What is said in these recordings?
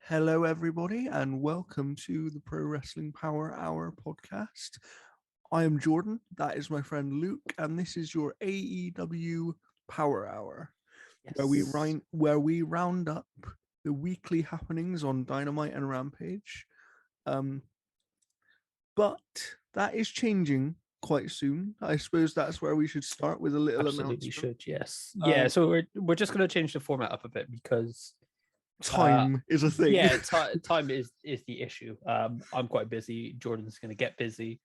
Hello, everybody, and welcome to the Pro Wrestling Power Hour podcast. I am Jordan, that is my friend Luke, and this is your AEW Power Hour, where we round up the weekly happenings on Dynamite and Rampage. But that is changing quite soon. I suppose that's where we should start with a little announcement. Absolutely should, yes. So we're just going to change the format up a bit because time is a thing. Yeah, time is the issue. I'm quite busy. Jordan's going to get busy,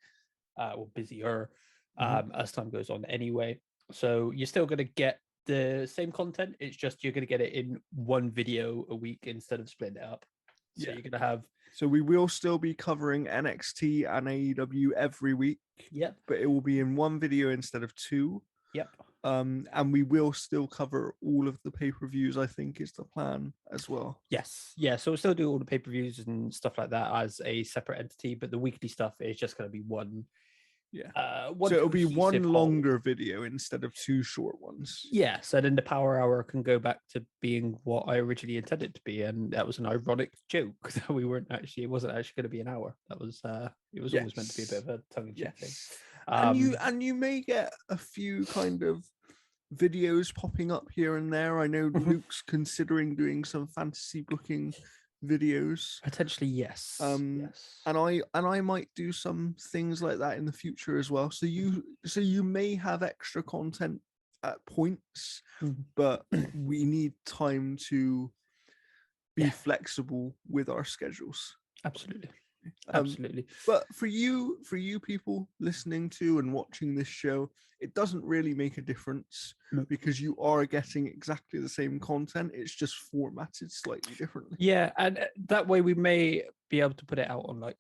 or busier as time goes on anyway. So you're still going to get the same content. It's just you're going to get it in one video a week instead of splitting it up. So you're going to have... So we will still be covering NXT and AEW every week. Yep. But it will be in one video instead of two. Yep. And we will still cover all of the pay-per-views, I think is the plan as well. Yes. Yeah. So we'll still do all the pay-per-views and stuff like that as a separate entity, but the weekly stuff is just going to be one. Yeah. So it'll be one longer video instead of two short ones. Yeah. So then the Power Hour can go back to being what I originally intended to be, and that was an ironic joke that we weren't actually. It wasn't actually going to be an hour. That was. It was always meant to be a bit of a tongue-in-cheek thing. And you may get a few kind of videos popping up here and there. I know Luke's considering doing some fantasy booking videos. Potentially, yes. Yes. And I might do some things like that in the future as well. So you may have extra content at points, but we need time to be flexible with our schedules. Absolutely. Absolutely. But for you people listening to and watching this show, it doesn't really make a difference because you are getting exactly the same content. It's just formatted slightly differently. Yeah, and that way we may be able to put it out on like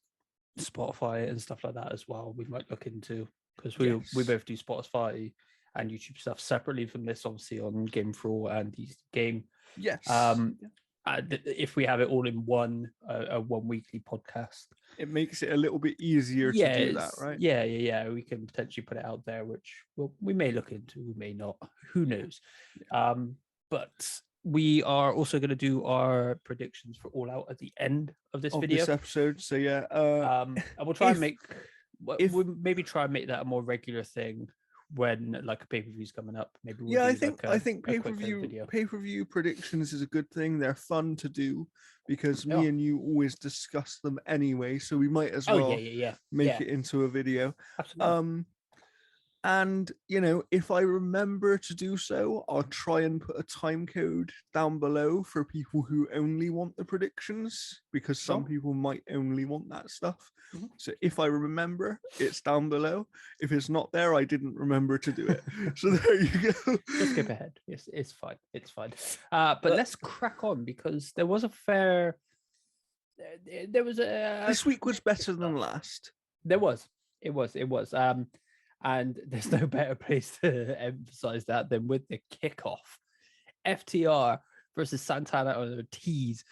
Spotify and stuff like that as well. We might look into, because we both do Spotify and YouTube stuff separately from this, obviously on Game for All and East Game. Yes. If we have it all in one weekly podcast, it makes it a little bit easier to do that, right? Yeah. We can potentially put it out there, which we may look into, we may not. Who knows? Yeah. But we are also going to do our predictions for All Out at the end of this video, this episode. So yeah, and we'll try and we'll maybe try and make that a more regular thing. When like a pay-per-view's coming up, maybe we'll I think pay-per-view predictions is a good thing. They're fun to do because me and you always discuss them anyway, so we might as well make it into a video. Absolutely. And if I remember to do so, I'll try and put a time code down below for people who only want the predictions, because some people might only want that stuff. So if I remember, it's down below. If it's not there, I didn't remember to do it. So there you go. Just skip ahead. It's fine. It's fine. But let's crack on, because there was a fair. There was a. This week was better than last. There was. It was. And there's no better place to emphasize that than with the kickoff. FTR versus Santana and Ortiz.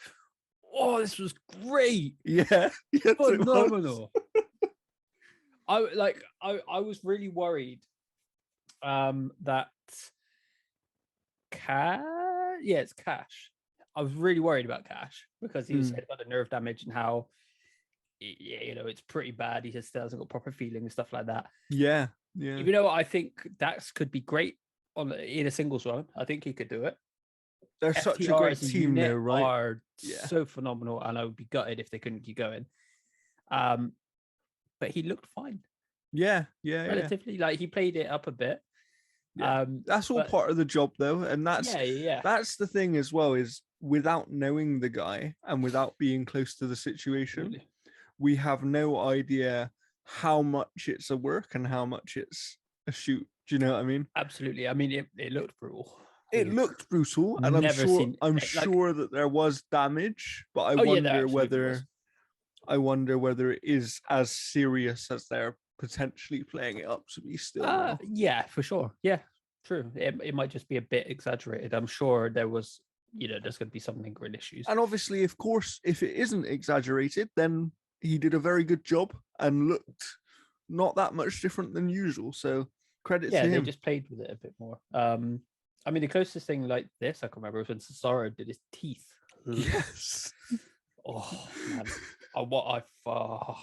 Oh, this was great. Yeah. Yes, phenomenal. I was really worried that it's Cash. I was really worried about Cash because he was said about the nerve damage and how it's pretty bad. He just hasn't got proper feeling and stuff like that. Yeah. Even though I think Dax could be great in a singles run, I think he could do it. They're such a great team, though, right? Are so phenomenal, and I would be gutted if they couldn't keep going. But he looked fine. Yeah. Relatively, like he played it up a bit. Yeah. That's all part of the job, though, and that's the thing as well. Is without knowing the guy and without being close to the situation, we have no idea how much it's a work and how much it's a shoot. Do you know what I mean? Absolutely. I mean, it looked brutal. It looked brutal, and I'm sure that there was damage, but I wonder whether it is as serious as they're potentially playing it up to be still. Yeah, for sure. Yeah, true. It might just be a bit exaggerated. I'm sure there was, there's going to be some lingering issues. And obviously, of course, if it isn't exaggerated, then he did a very good job and looked not that much different than usual. So credit to him. Yeah, they just played with it a bit more. I mean, the closest thing like this I can remember was when Cesaro did his teeth. Yes. Oh man, I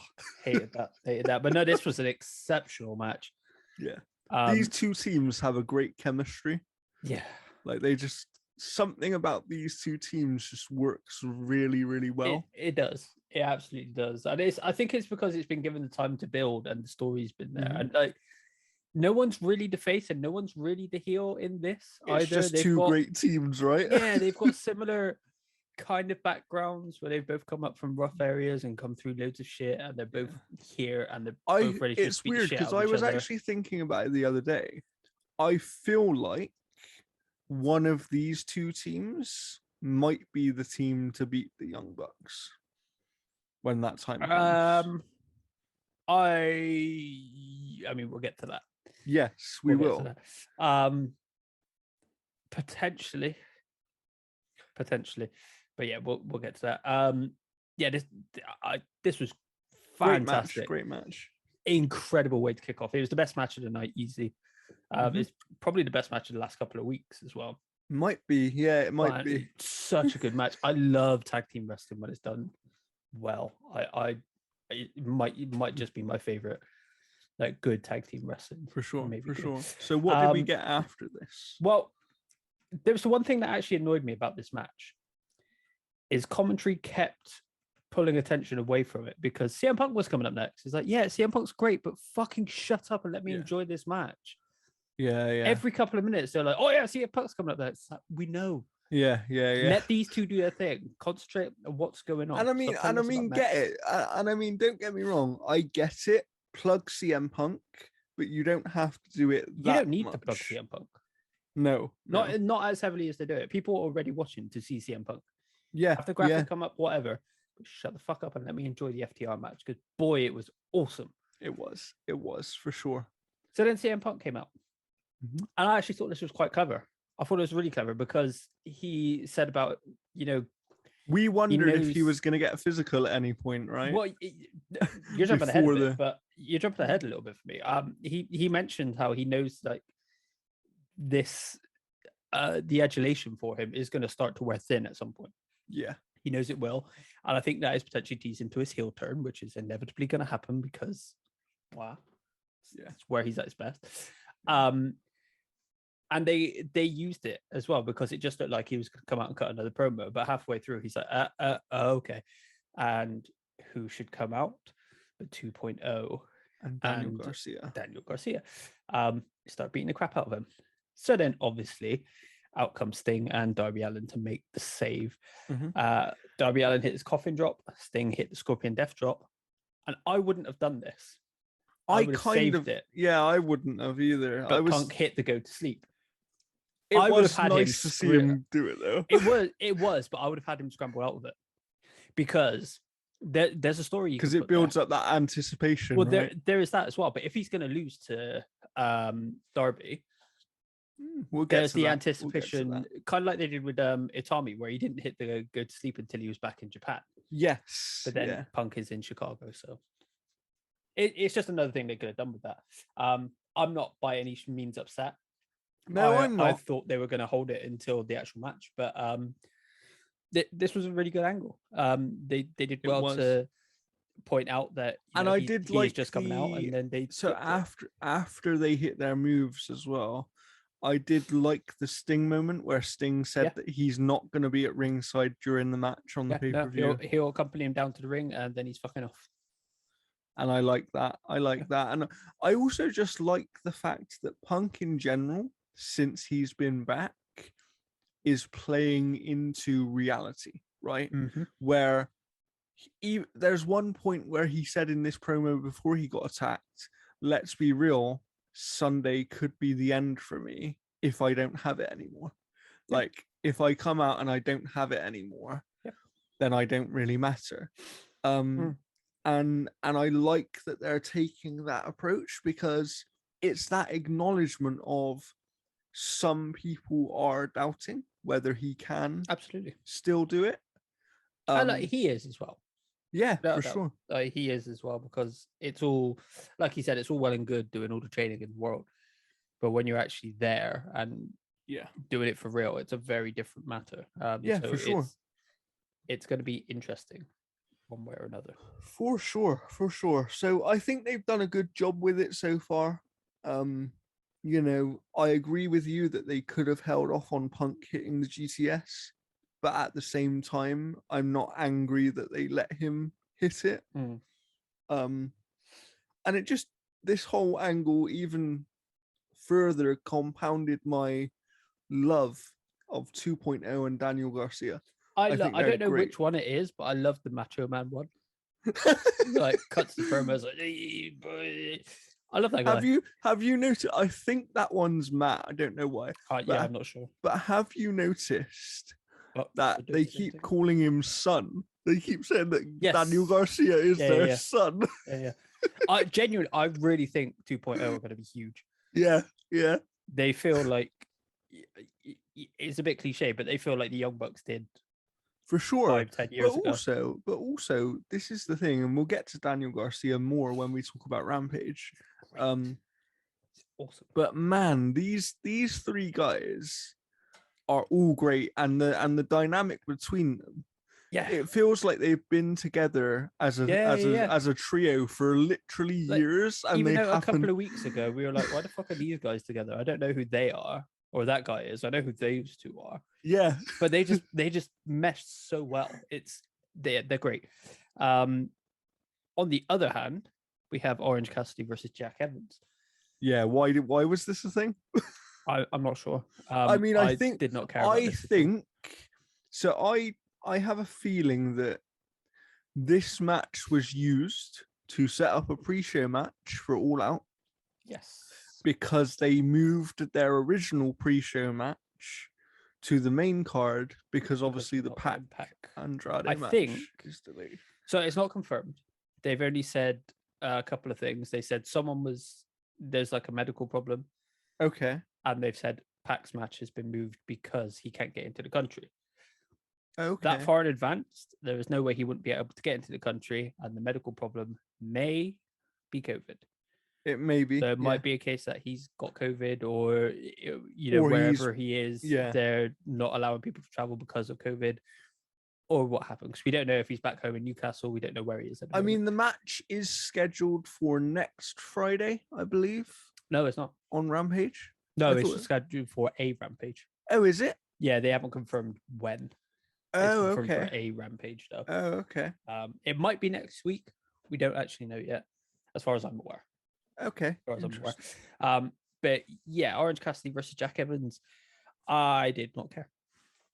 hated that. But no, this was an exceptional match. Yeah, these two teams have a great chemistry. Yeah, like they just something about these two teams just works really, really well. It does. It absolutely does. And I think it's because it's been given the time to build and the story's been there. And like no one's really the face and no one's really the heel in this it's either. Just two great teams, right? Yeah, they've got similar kind of backgrounds where they've both come up from rough areas and come through loads of shit, and they're both here and they're both ready to it's beat weird the shit because out of I each was other. actually thinking about it the other day. I feel like one of these two teams might be the team to beat the Young Bucks when that time comes. I mean, we'll get to that. Yes, we will. Potentially, but yeah, we'll get to that. Yeah, this was fantastic. Great match. Incredible way to kick off. It was the best match of the night, easy. It's probably the best match of the last couple of weeks as well. Might be, yeah, it might be. Such a good match. I love tag team wrestling when it's done well. It might just be my favorite, like good tag team wrestling for sure. Maybe for sure. So what did we get after this? Well, there was the one thing that actually annoyed me about this match is commentary kept pulling attention away from it because CM Punk was coming up next. It's like, yeah, CM Punk's great, but fucking shut up and let me enjoy this match. Yeah. Every couple of minutes, they're like, oh yeah, CM Punk's coming up there. It's like, we know. Yeah. Let these two do their thing. Concentrate on what's going on. And I mean, get it. And I mean, don't get me wrong. I get it. Plug CM Punk, but you don't have to do it. You don't need to plug CM Punk. No, not as heavily as they do it. People are already watching to see CM Punk. Yeah, have the graphic come up, whatever. But shut the fuck up and let me enjoy the FTR match because boy, it was awesome. It was for sure. So then CM Punk came out, and I actually thought this was quite clever. I thought it was really clever because he said about we wondered if he was going to get physical at any point, right? Well, you're jumping ahead a bit, but you're jumping ahead a little bit for me. He mentioned how he knows like this, the adulation for him is going to start to wear thin at some point. Yeah, he knows it will, and I think that is potentially teasing to his heel turn, which is inevitably going to happen because, it's where he's at his best. And they used it as well because it just looked like he was going to come out and cut another promo, but halfway through he's like, okay. And who should come out but 2.0 and Daniel Garcia. Start beating the crap out of him. So then obviously out comes Sting and Darby Allin to make the save. Darby Allin hit his coffin drop, Sting hit the Scorpion Death drop, and I wouldn't have done this. I would have saved it. Yeah, I wouldn't have either. But Punk hit the go to sleep. It was nice to see him do it though. It was, but I would have had him scramble out of it because there's a story because it builds up that anticipation. Well, right? there is that as well. But if he's going to lose to Darby, there's the anticipation, kind of like they did with Itami, where he didn't hit the go to sleep until he was back in Japan. Yes, but then Punk is in Chicago, so it's just another thing they could have done with that. I'm not by any means upset. No, I'm not. I thought they were going to hold it until the actual match, but this was a really good angle. They did well to point out that, and I did like just coming out, and then they after they hit their moves as well. I did like the Sting moment where Sting said that he's not going to be at ringside during the match on the pay-per-view. He'll accompany him down to the ring, and then he's fucking off. And I like that. And I also just like the fact that Punk in general, since he's been back, is playing into reality, right? Where there's one point where he said in this promo before he got attacked, let's be real, Sunday could be the end for me if I don't have it anymore. Like, if I come out and I don't have it anymore, then I don't really matter. And I like that they're taking that approach because it's that acknowledgement of some people are doubting whether he can absolutely still do it. He is as well. Yeah, for sure. He is as well because it's all, like he said, it's all well and good doing all the training in the world, but when you're actually there and doing it for real, it's a very different matter. For sure. it's going to be interesting one way or another. For sure. So I think they've done a good job with it so far. You know, I agree with you that they could have held off on Punk hitting the GTS, but at the same time, I'm not angry that they let him hit it. And it just, this whole angle even further compounded my love of 2.0 and Daniel Garcia. I think don't know great. which one it is, but I love the Macho Man one. Like cuts the promos like, hey, boy. I love that guy. Have you noticed? I think that one's Matt. I don't know why. Yeah, I'm not sure. But have you noticed that they keep calling him son? They keep saying that Daniel Garcia is their son. Yeah. I really think 2.0 are going to be huge. Yeah. They feel like it's a bit cliche, but they feel like the Young Bucks did. For sure. 5-10 years ago. But also, this is the thing, and we'll get to Daniel Garcia more when we talk about Rampage. Awesome. But man, these three guys are all great, and the dynamic between them. Yeah, it feels like they've been together as a trio for literally years. And even a couple of weeks ago, we were like, "Why the fuck are these guys together? I don't know who they are, or that guy is. I know who those two are." Yeah, but they just meshed so well. They're great. On the other hand, we have Orange Cassidy versus Jack Evans. Yeah, why was this a thing? I'm not sure. I mean, I think did not care. I have a feeling that this match was used to set up a pre-show match for All Out. Yes, because they moved their original pre-show match to the main card because obviously the Pac Andrade match is delayed. So it's not confirmed. They've only said a couple of things. They said there's like a medical problem. Okay. And they've said Pac's match has been moved because he can't get into the country. Okay. That far in advance, there is no way he wouldn't be able to get into the country, and the medical problem may be COVID. It may be. So it might be a case that he's got COVID, or wherever he is, they're not allowing people to travel because of COVID, or what happened. Because we don't know if he's back home in Newcastle. We don't know where he is. I mean, the match is scheduled for next Friday, I believe. No, it's not on Rampage. No, it's scheduled for a Rampage. Oh, is it? Yeah, they haven't confirmed when. Oh, okay. For a Rampage, though. Oh, okay. It might be next week. We don't actually know yet, as far as I'm aware. Okay. As far as I'm aware. But yeah, Orange Cassidy versus Jack Evans. I did not care.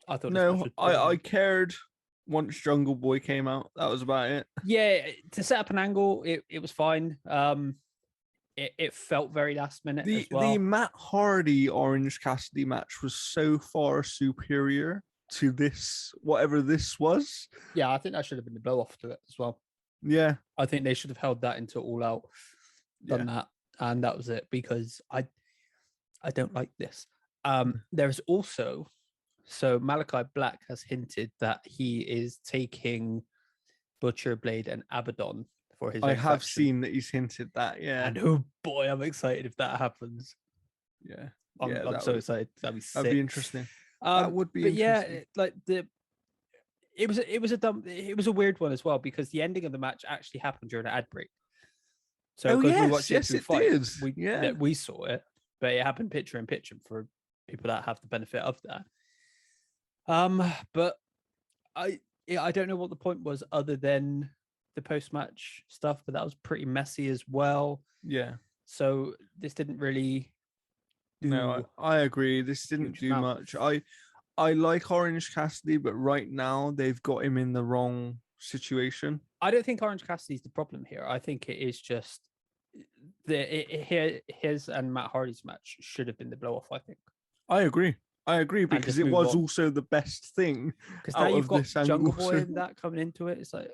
I thought I cared once Jungle Boy came out. That was about it. Yeah, to set up an angle, it was fine. It felt very last minute as well. The Matt Hardy Orange Cassidy match was so far superior to this, whatever this was. Yeah, I think that should have been the blow off to it as well. Yeah, I think they should have held that into All Out, done that, and that was it, because I don't like this. There's also, so Malachi Black has hinted that he is taking Butcher, Blade, and Abaddon for his. I have seen that he's hinted that. Yeah, and oh boy, I'm excited if that happens. Yeah, I'm so excited. That'd be sick. That'd be interesting. That would be. But yeah, it was a weird one as well, because the ending of the match actually happened during an ad break. So we watched it did. We saw it, but it happened picture in picture for people that have the benefit of that. But I don't know what the point was other than the post-match stuff, but that was pretty messy as well. Yeah. So this didn't really. No, I agree. This didn't do much. I like Orange Cassidy, but right now they've got him in the wrong situation. I don't think Orange Cassidy's the problem here. I think it is just his and Matt Hardy's match should have been the blow off. I think. I agree because it was also the best thing. Because now you've got Jungle Boy and that coming into it. It's like,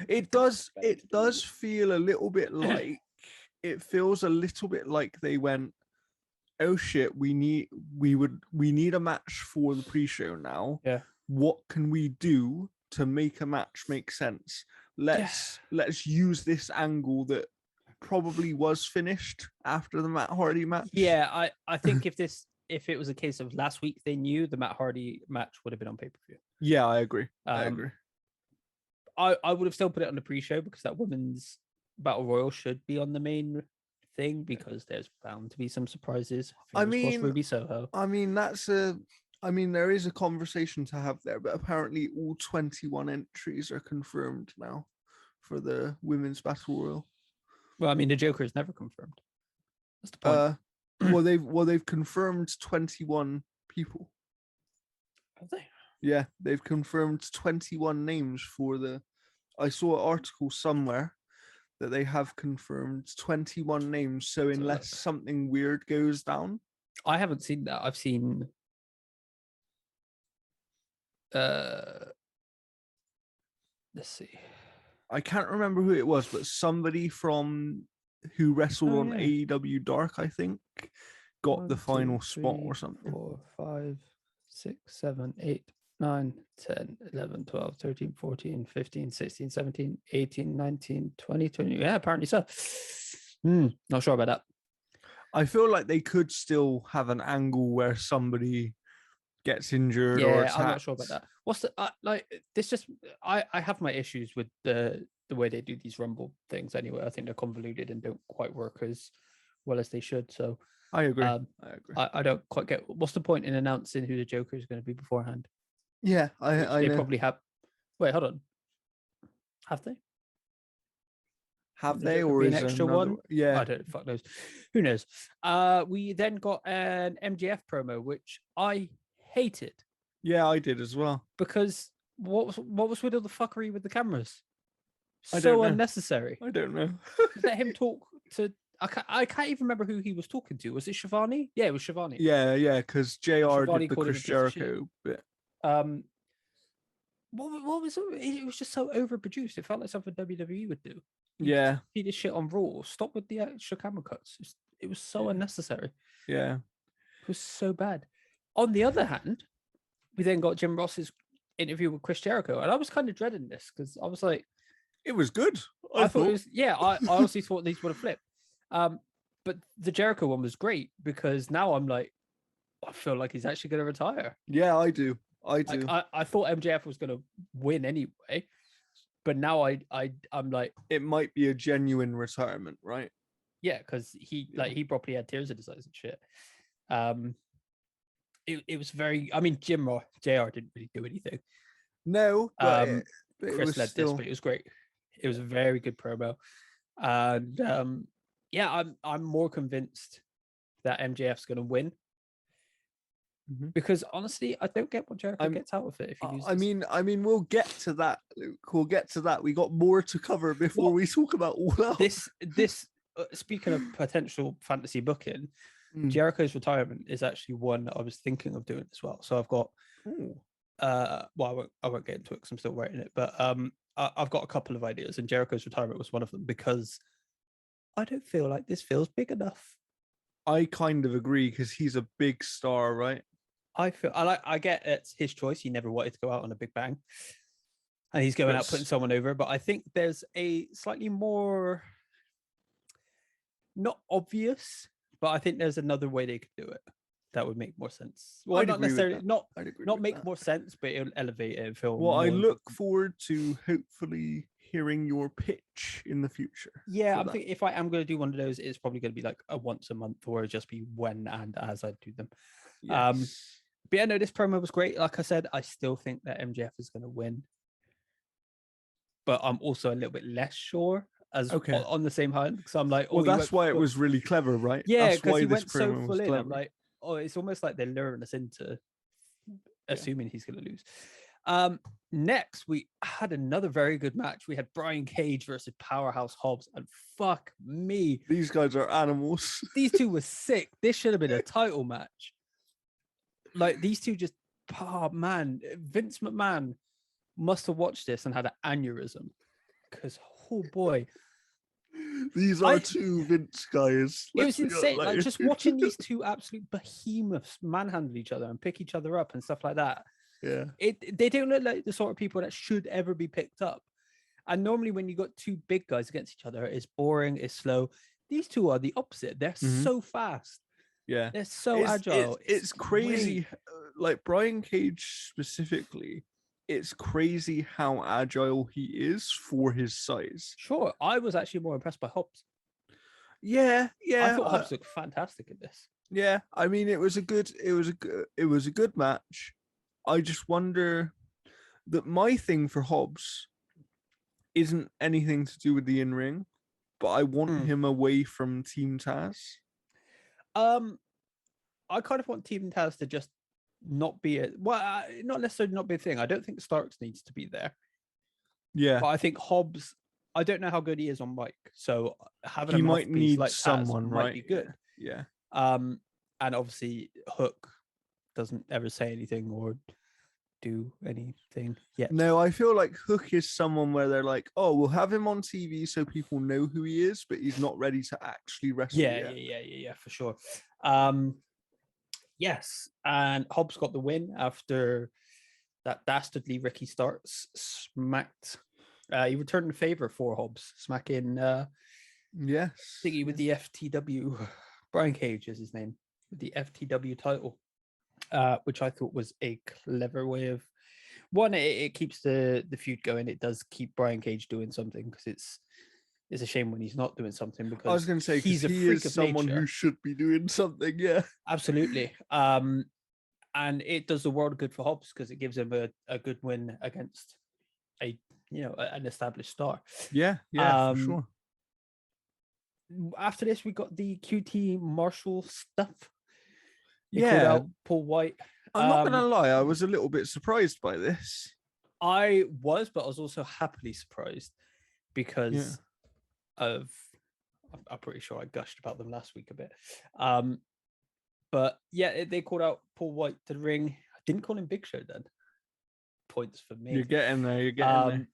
it does feel a little bit like it feels a little bit like they went, oh shit, we need a match for the pre-show now. Yeah. What can we do to make a match make sense? Let's use this angle that probably was finished after the Matt Hardy match. Yeah, I think if it was a case of last week they knew, the Matt Hardy match would have been on pay-per-view. Yeah, I agree. I Um, agree. I would have still put it on the pre-show because that women's battle royal should be on the main thing because there's bound to be some surprises. Fingers crossed, Ruby Soho. I mean, there is a conversation to have there, but apparently all 21 entries are confirmed now for the women's battle royal. Well, I mean, the Joker is never confirmed. That's the point. They've confirmed 21 people. Have they? Yeah, they've confirmed 21 names for the. I saw an article somewhere that they have confirmed 21 names. So unless something weird goes down, I haven't seen that. I've seen. Let's see. I can't remember who it was, but somebody from who wrestled on AEW Dark, I think, got the final spot or something. 4, 5, 6, 7, 8, 9, 10, 11, 12, 13, 14, 15, 16, 17, 18, 19, 20, 20. Yeah, apparently so. Not sure about that. I feel like they could still have an angle where somebody gets injured or attacked. I'm not sure about that. What's the this just I have my issues with the way they do these Rumble things anyway. I think they're convoluted and don't quite work as well as they should. So I agree. I don't quite get what's the point in announcing who the Joker is going to be beforehand. Yeah, they probably have. Wait, hold on. Have they? Have they, or is an extra one? Yeah, I don't. Fuck knows. Who knows? We then got an MJF promo, which I hated. Yeah, I did as well. Because what was with all the fuckery with the cameras? So unnecessary. I don't know. Let him talk to. I can't even remember who he was talking to. Was it Shivani? Yeah, it was Shivani. Yeah, because JR did the Chris Jericho bit. What was it? It was just so overproduced. It felt like something WWE would do. Yeah. See this shit on Raw. Stop with the extra camera cuts. It was so unnecessary. Yeah. It was so bad. On the other hand, we then got Jim Ross's interview with Chris Jericho. And I was kind of dreading this because I was like... It was good. I thought it was... Yeah, I honestly thought these would have flipped. But the Jericho one was great because now I'm like, I feel like he's actually going to retire. Yeah, I do. I thought MJF was going to win anyway. But now I'm like, it might be a genuine retirement, right? Yeah, because he probably had tears in his eyes and shit. It was very. I mean, JR didn't really do anything. No, but Chris led this, but it was great. It was a very good promo, and I'm more convinced that MJF's going to win. Because honestly, I don't get what Jericho gets out of it if he loses. I mean, we'll get to that, Luke. We'll get to that. We got more to cover before we talk about All Out. This speaking of potential fantasy booking, Jericho's retirement is actually one I was thinking of doing as well. So I've got, I won't get into it because I'm still writing it, but I've got a couple of ideas, and Jericho's retirement was one of them because I don't feel like this feels big enough. I kind of agree because he's a big star, right? I get it's his choice. He never wanted to go out on a big bang, and he's going out putting someone over. But I think there's a slightly more not obvious, but I think there's another way they could do it that would make more sense. Well, not necessarily not make more sense, but it'll elevate it. Well, I look forward to hopefully hearing your pitch in the future. Yeah, I'm thinking if I am going to do one of those, it's probably going to be like a once a month, or just be when and as I do them. Yes. But yeah, no, this promo was great. Like I said, I still think that MJF is going to win, but I'm also a little bit less sure on the same hand because I'm like, that's why it was really clever, right? Yeah, because he went so full in. I'm like, it's almost like they're luring us into assuming he's going to lose. Next, we had another very good match. We had Brian Cage versus Powerhouse Hobbs, and fuck me, these guys are animals. These two were sick. This should have been a title match. Like these two just, man, Vince McMahon must have watched this and had an aneurysm because, oh boy, these are two Vince guys. It was insane. Like just watching these two absolute behemoths manhandle each other and pick each other up and stuff like that. Yeah, they don't look like the sort of people that should ever be picked up. And normally when you got two big guys against each other, it's boring, it's slow. These two are the opposite. They're so fast. Yeah, they're so agile. It's crazy. Like Brian Cage specifically it's crazy how agile he is for his size. Sure, I was actually more impressed by Hobbs. Yeah, I yeah, thought Hobbs looked fantastic in this. yeah. I mean, it was a good match. I just wonder that my thing for Hobbs isn't anything to do with the in-ring, but I want him away from Team Taz. I kind of want Team Taz to just not be not necessarily not be a thing. I don't think Starks needs to be there. Yeah, but I think Hobbs. I don't know how good he is on mic, so having he a might mouthpiece need like someone, Taz right? might be good. Yeah. And obviously Hook doesn't ever say anything or do anything yet. No, I feel like Hook is someone where they're like, oh, we'll have him on TV so people know who he is, but he's not ready to actually wrestle yet. Yeah, for sure. Yes, and Hobbs got the win after that dastardly Ricky Starks smacked. He returned the favor for Hobbs, smacking yes, Thingy with the FTW. Brian Cage is his name, with the FTW title, which I thought was a clever way of one. It keeps the feud going. It does keep Brian Cage doing something, because it's a shame when he's not doing something, because I was going to say, he's a he freak is of someone nature. who should be doing something. Yeah, Absolutely. And it does the world of good for Hobbs, because it gives him a good win against an established star. Yeah, for sure. After this, we got the QT Marshall stuff. They Yeah, called out Paul White. I'm not gonna lie, I was a little bit surprised by this. I was, but I was also happily surprised because of. I'm pretty sure I gushed about them last week a bit. But yeah, they called out Paul White to the ring. I didn't call him Big Show then. Points for me. You're getting there. You're getting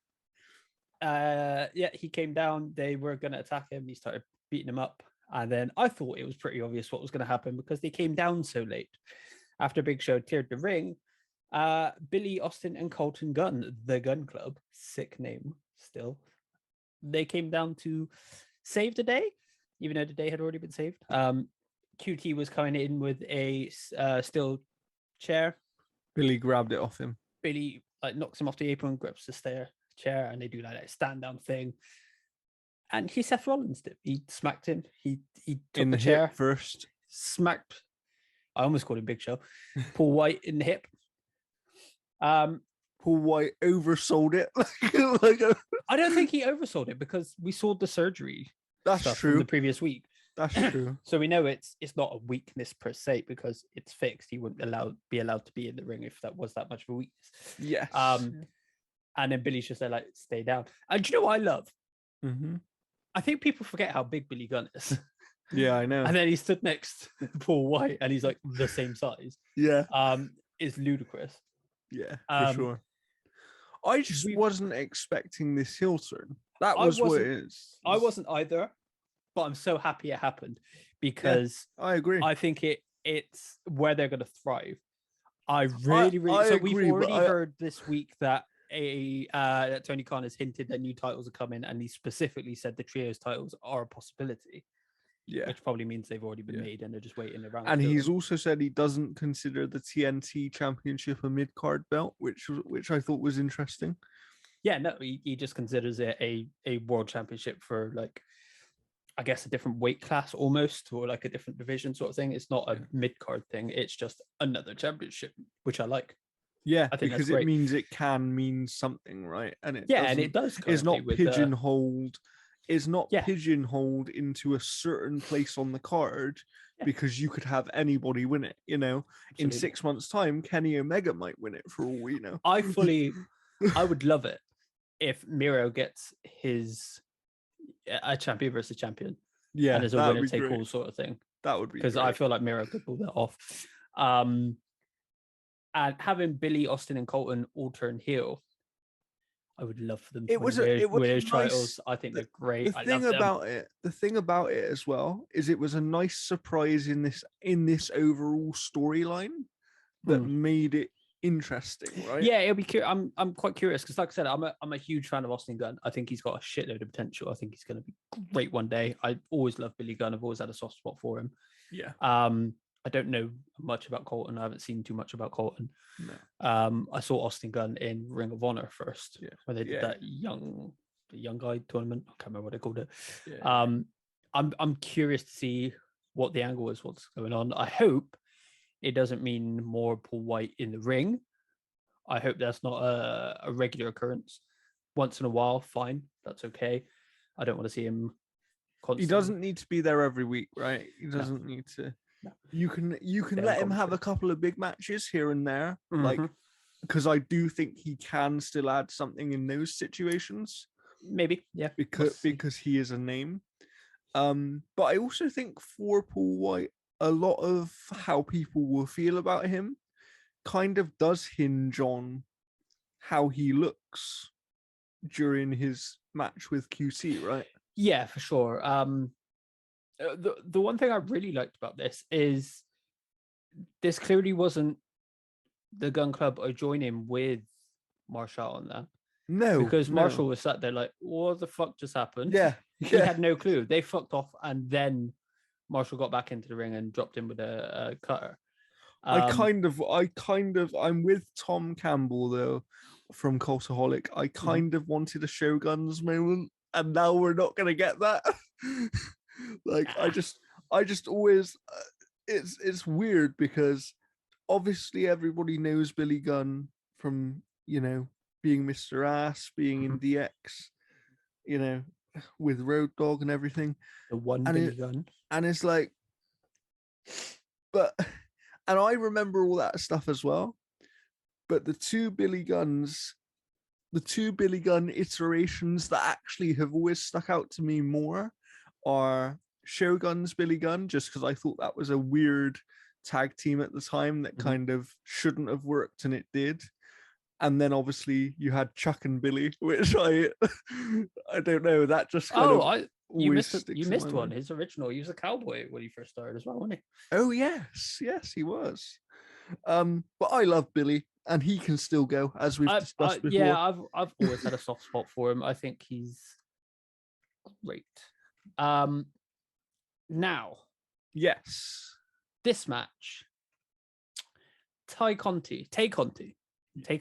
there. Yeah, he came down. They were going to attack him. He started beating him up. And then I thought it was pretty obvious what was going to happen, because they came down so late. After Big Show cleared the ring, Billy, Austin, and Colton Gunn, the Gun Club, sick name still, they came down to save the day, even though the day had already been saved. QT was coming in with a steel chair. Billy grabbed it off him. Billy knocks him off the apron, grabs the chair, and they do that stand down thing. And Seth Rollins did. He smacked him. He took in the chair hip first. Smacked. I almost called him Big Show. Paul White in the hip. Paul White oversold it. I don't think he oversold it, because we saw the surgery. That's stuff true. From the previous week. That's true. So we know it's not a weakness per se, because it's fixed. He wouldn't be allowed to be in the ring if that was that much of a weakness. Yes. And then Billy's just there stay down. And do you know what I love? Mm-hmm. I think people forget how big Billy Gunn is. Yeah, I know. And then he stood next to Paul White, and he's the same size. Yeah. It's ludicrous. Yeah, for sure. I just wasn't expecting this heel turn. That was what it is. I wasn't either, but I'm so happy it happened, because I agree. I think it's where they're going to thrive. I really so agree, we've already heard this week that that Tony Khan has hinted that new titles are coming, and he specifically said the trios titles are a possibility. Yeah, which probably means they've already been made and they're just waiting around. And he's also said he doesn't consider the TNT Championship a mid-card belt, which I thought was interesting. Yeah, no, he just considers it a world championship for, I guess, a different weight class almost, or a different division sort of thing. It's not a mid-card thing. It's just another championship, which I like. Yeah, I think because it means it can mean something, right? And it and it does. It's not pigeonholed. It's not pigeonholed into a certain place on the card, because you could have anybody win it. Absolutely. In 6 months' time, Kenny Omega might win it for all we know. I would love it if Miro gets a champion versus champion. Yeah, and there's a winner take all sort of thing. That would be because I feel like Miro could pull that off. And having Billy, Austin, and Colton all turn heel, I would love for them to win those titles. I think they're great. The thing about it as well is it was a nice surprise in this overall storyline that made it interesting, right? Yeah, it'll be. I'm quite curious, because, like I said, I'm a huge fan of Austin Gunn. I think he's got a shitload of potential. I think he's going to be great one day. I always love Billy Gunn. I've always had a soft spot for him. Yeah. I don't know much about Colton. I haven't seen too much about Colton. No. I saw Austin Gunn in Ring of Honor first, when they did that the young guy tournament. I can't remember what they called it. I'm curious to see what the angle is, what's going on. I hope it doesn't mean more Paul White in the ring. I hope that's not a regular occurrence. Once in a while, fine, that's okay. I don't want to see him constantly. He doesn't need to be there every week, right? He doesn't need to. No. You can let him have a couple of big matches here and there, like, because I do think he can still add something in those situations. Maybe, yeah, because he is a name. But I also think for Paul White, a lot of how people will feel about him kind of does hinge on how he looks during his match with QC, right? Yeah, for sure. The one thing I really liked about this is this clearly wasn't the Gun Club or joining with Marshall on that. No, because Marshall was sat there like, what the fuck just happened? Yeah. He had no clue. They fucked off, and then Marshall got back into the ring and dropped him with a cutter. I'm with Tom Campbell though from Cultaholic. I kind of wanted a Shoguns moment, and now we're not gonna get that. Like I just always it's weird because obviously everybody knows Billy Gunn from, being Mr. Ass, being in DX, with Road Dogg and everything. The one Billy Gunn. And it's like, and I remember all that stuff as well. But the two Billy Gunn iterations that actually have always stuck out to me more are Shogun's Billy Gunn, just because I thought that was a weird tag team at the time that kind of shouldn't have worked, and it did. And then obviously you had Chuck and Billy, which I don't know, that just you missed one. His original, he was a cowboy when he first started as well, wasn't he? Oh yes, he was. But I love Billy, and he can still go, as we've discussed before. Yeah, I've always had a soft spot for him. I think he's great. Now, yes, this match, Tay Conti. They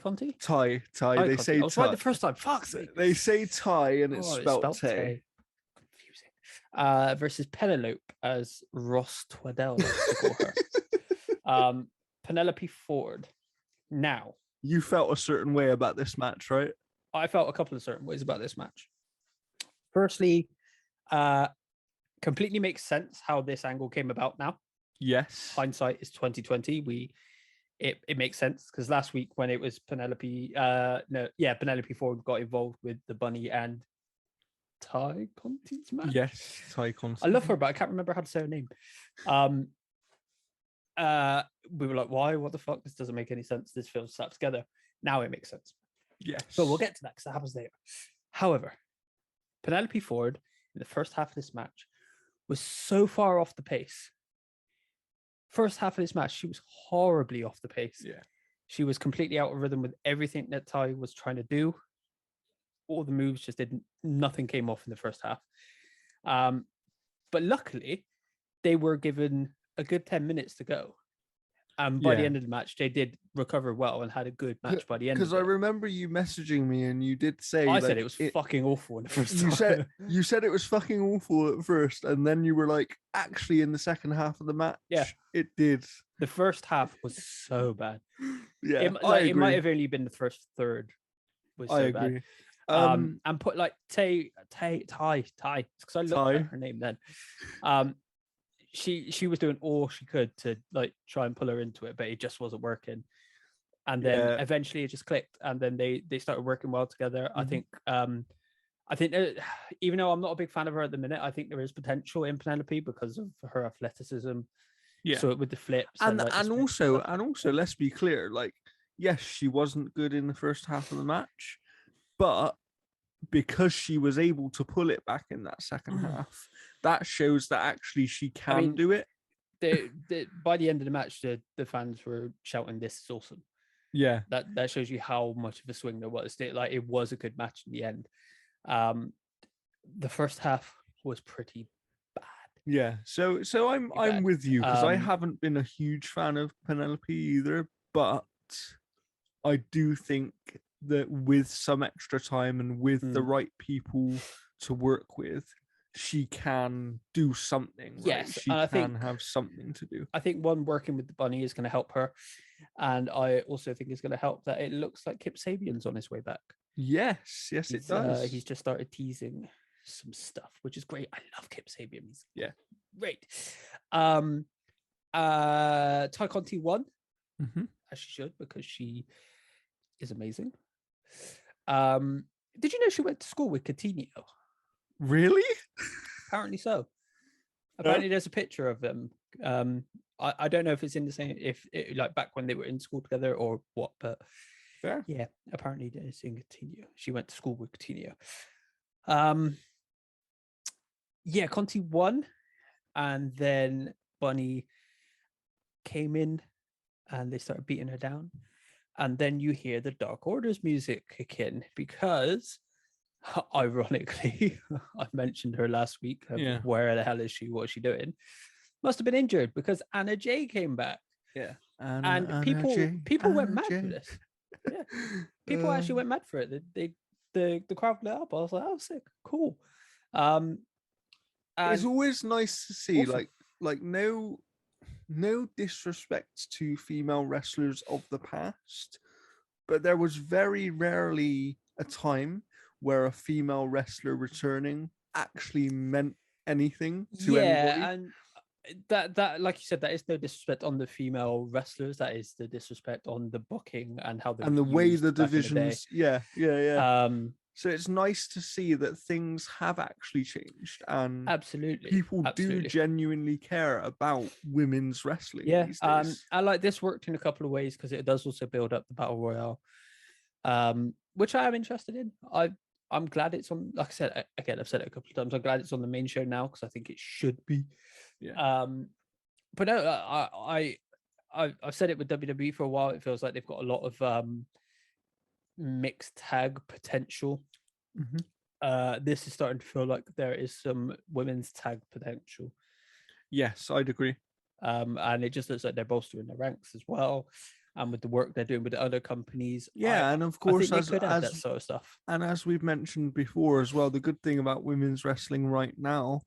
say I was right the first time. Fuck. They say Ty, and it's spelled Tay. Confusing. Versus Penelope, as Ross Twaddell likes to call her. Penelope Ford. Now, you felt a certain way about this match, right? I felt a couple of certain ways about this match. Firstly, completely makes sense how this angle came about now. Yes. Hindsight is 2020. It makes sense because last week when it was Penelope Ford got involved with the Bunny and Tay Conti's match. Yes, Tay Conti. I love her, but I can't remember how to say her name. We were like, why? What the fuck? This doesn't make any sense. This feels slapped together. Now it makes sense. Yes. So we'll get to that because that happens later. However, Penelope Ford in the first half of this match was so far off the pace. First half of this match, she was horribly off the pace. Yeah. She was completely out of rhythm with everything that Tay was trying to do. All the moves just nothing came off in the first half. But luckily, they were given a good 10 minutes to go. By the end of the match, they did recover well and had a good match by the end. Because I remember you messaging me and you did say I said it was fucking awful in the first time. You said it was fucking awful at first, and then you were like, actually, in the second half of the match, it did. The first half was so bad. Yeah, it might have only been the first third was so bad. And put like Tay, because I looked at her name then. She was doing all she could to like try and pull her into it, but it just wasn't working. And then eventually it just clicked, and then they started working well together. Mm-hmm. I think even though I'm not a big fan of her at the minute, I think there is potential in Penelope because of her athleticism. Yeah. So with the flips and also let's be clear, like yes, she wasn't good in the first half of the match, but because she was able to pull it back in that second half, that shows that actually she can do it. By the end of the match, the fans were shouting, "This is awesome!" Yeah, that shows you how much of a swing there was. It was a good match in the end. The first half was pretty bad. Yeah, so I'm bad. with you because I haven't been a huge fan of Penelope either, but I do think that with some extra time and with the right people to work with, she can do something, right? Yes, She and I can think have something to do. I think one working with the bunny is going to help her, and I also think it's going to help that it looks like Kip Sabian's on his way back. Yes, it does. He's just started teasing some stuff, which is great. I love Kip Sabian. He's great. Ty Conti won, as she should, because she is amazing. Did you know she went to school with Coutinho? Really? Apparently so. Apparently there's a picture of them. I don't know if it's in the same, if it, like back when they were in school together or what, but fair. Yeah, apparently it's in Coutinho. She went to school with Coutinho. Yeah, Conti won, and then Bunny came in and they started beating her down. And then you hear the Dark Order's music kick in because, ironically, I mentioned her last week. Where the hell is she? What is she doing? Must have been injured because Anna Jay came back. Yeah, and people went mad for this. Yeah, people actually went mad for it. The crowd lit up. I was like, oh, sick, cool. It's always nice to see, awesome. like no disrespect to female wrestlers of the past, but there was very rarely a time where a female wrestler returning actually meant anything to anybody. And that like you said, that is no disrespect on the female wrestlers. That is the disrespect on the booking and how and the way the divisions. Yeah. So it's nice to see that things have actually changed, and people do genuinely care about women's wrestling these days. I like this worked in a couple of ways because it does also build up the battle royale, which I am interested in. I'm glad it's on. Like I said, again, I've said it a couple of times. I'm glad it's on the main show now because I think it should be. Yeah. But no, I've said it with WWE for a while. It feels like they've got a lot of mixed tag potential. This is starting to feel like there is some women's tag potential. Yes, I'd agree. And it just looks like they're bolstering their ranks as well. And with the work they're doing with the other companies, and of course, they could have that sort of stuff. And as we've mentioned before as well, the good thing about women's wrestling right now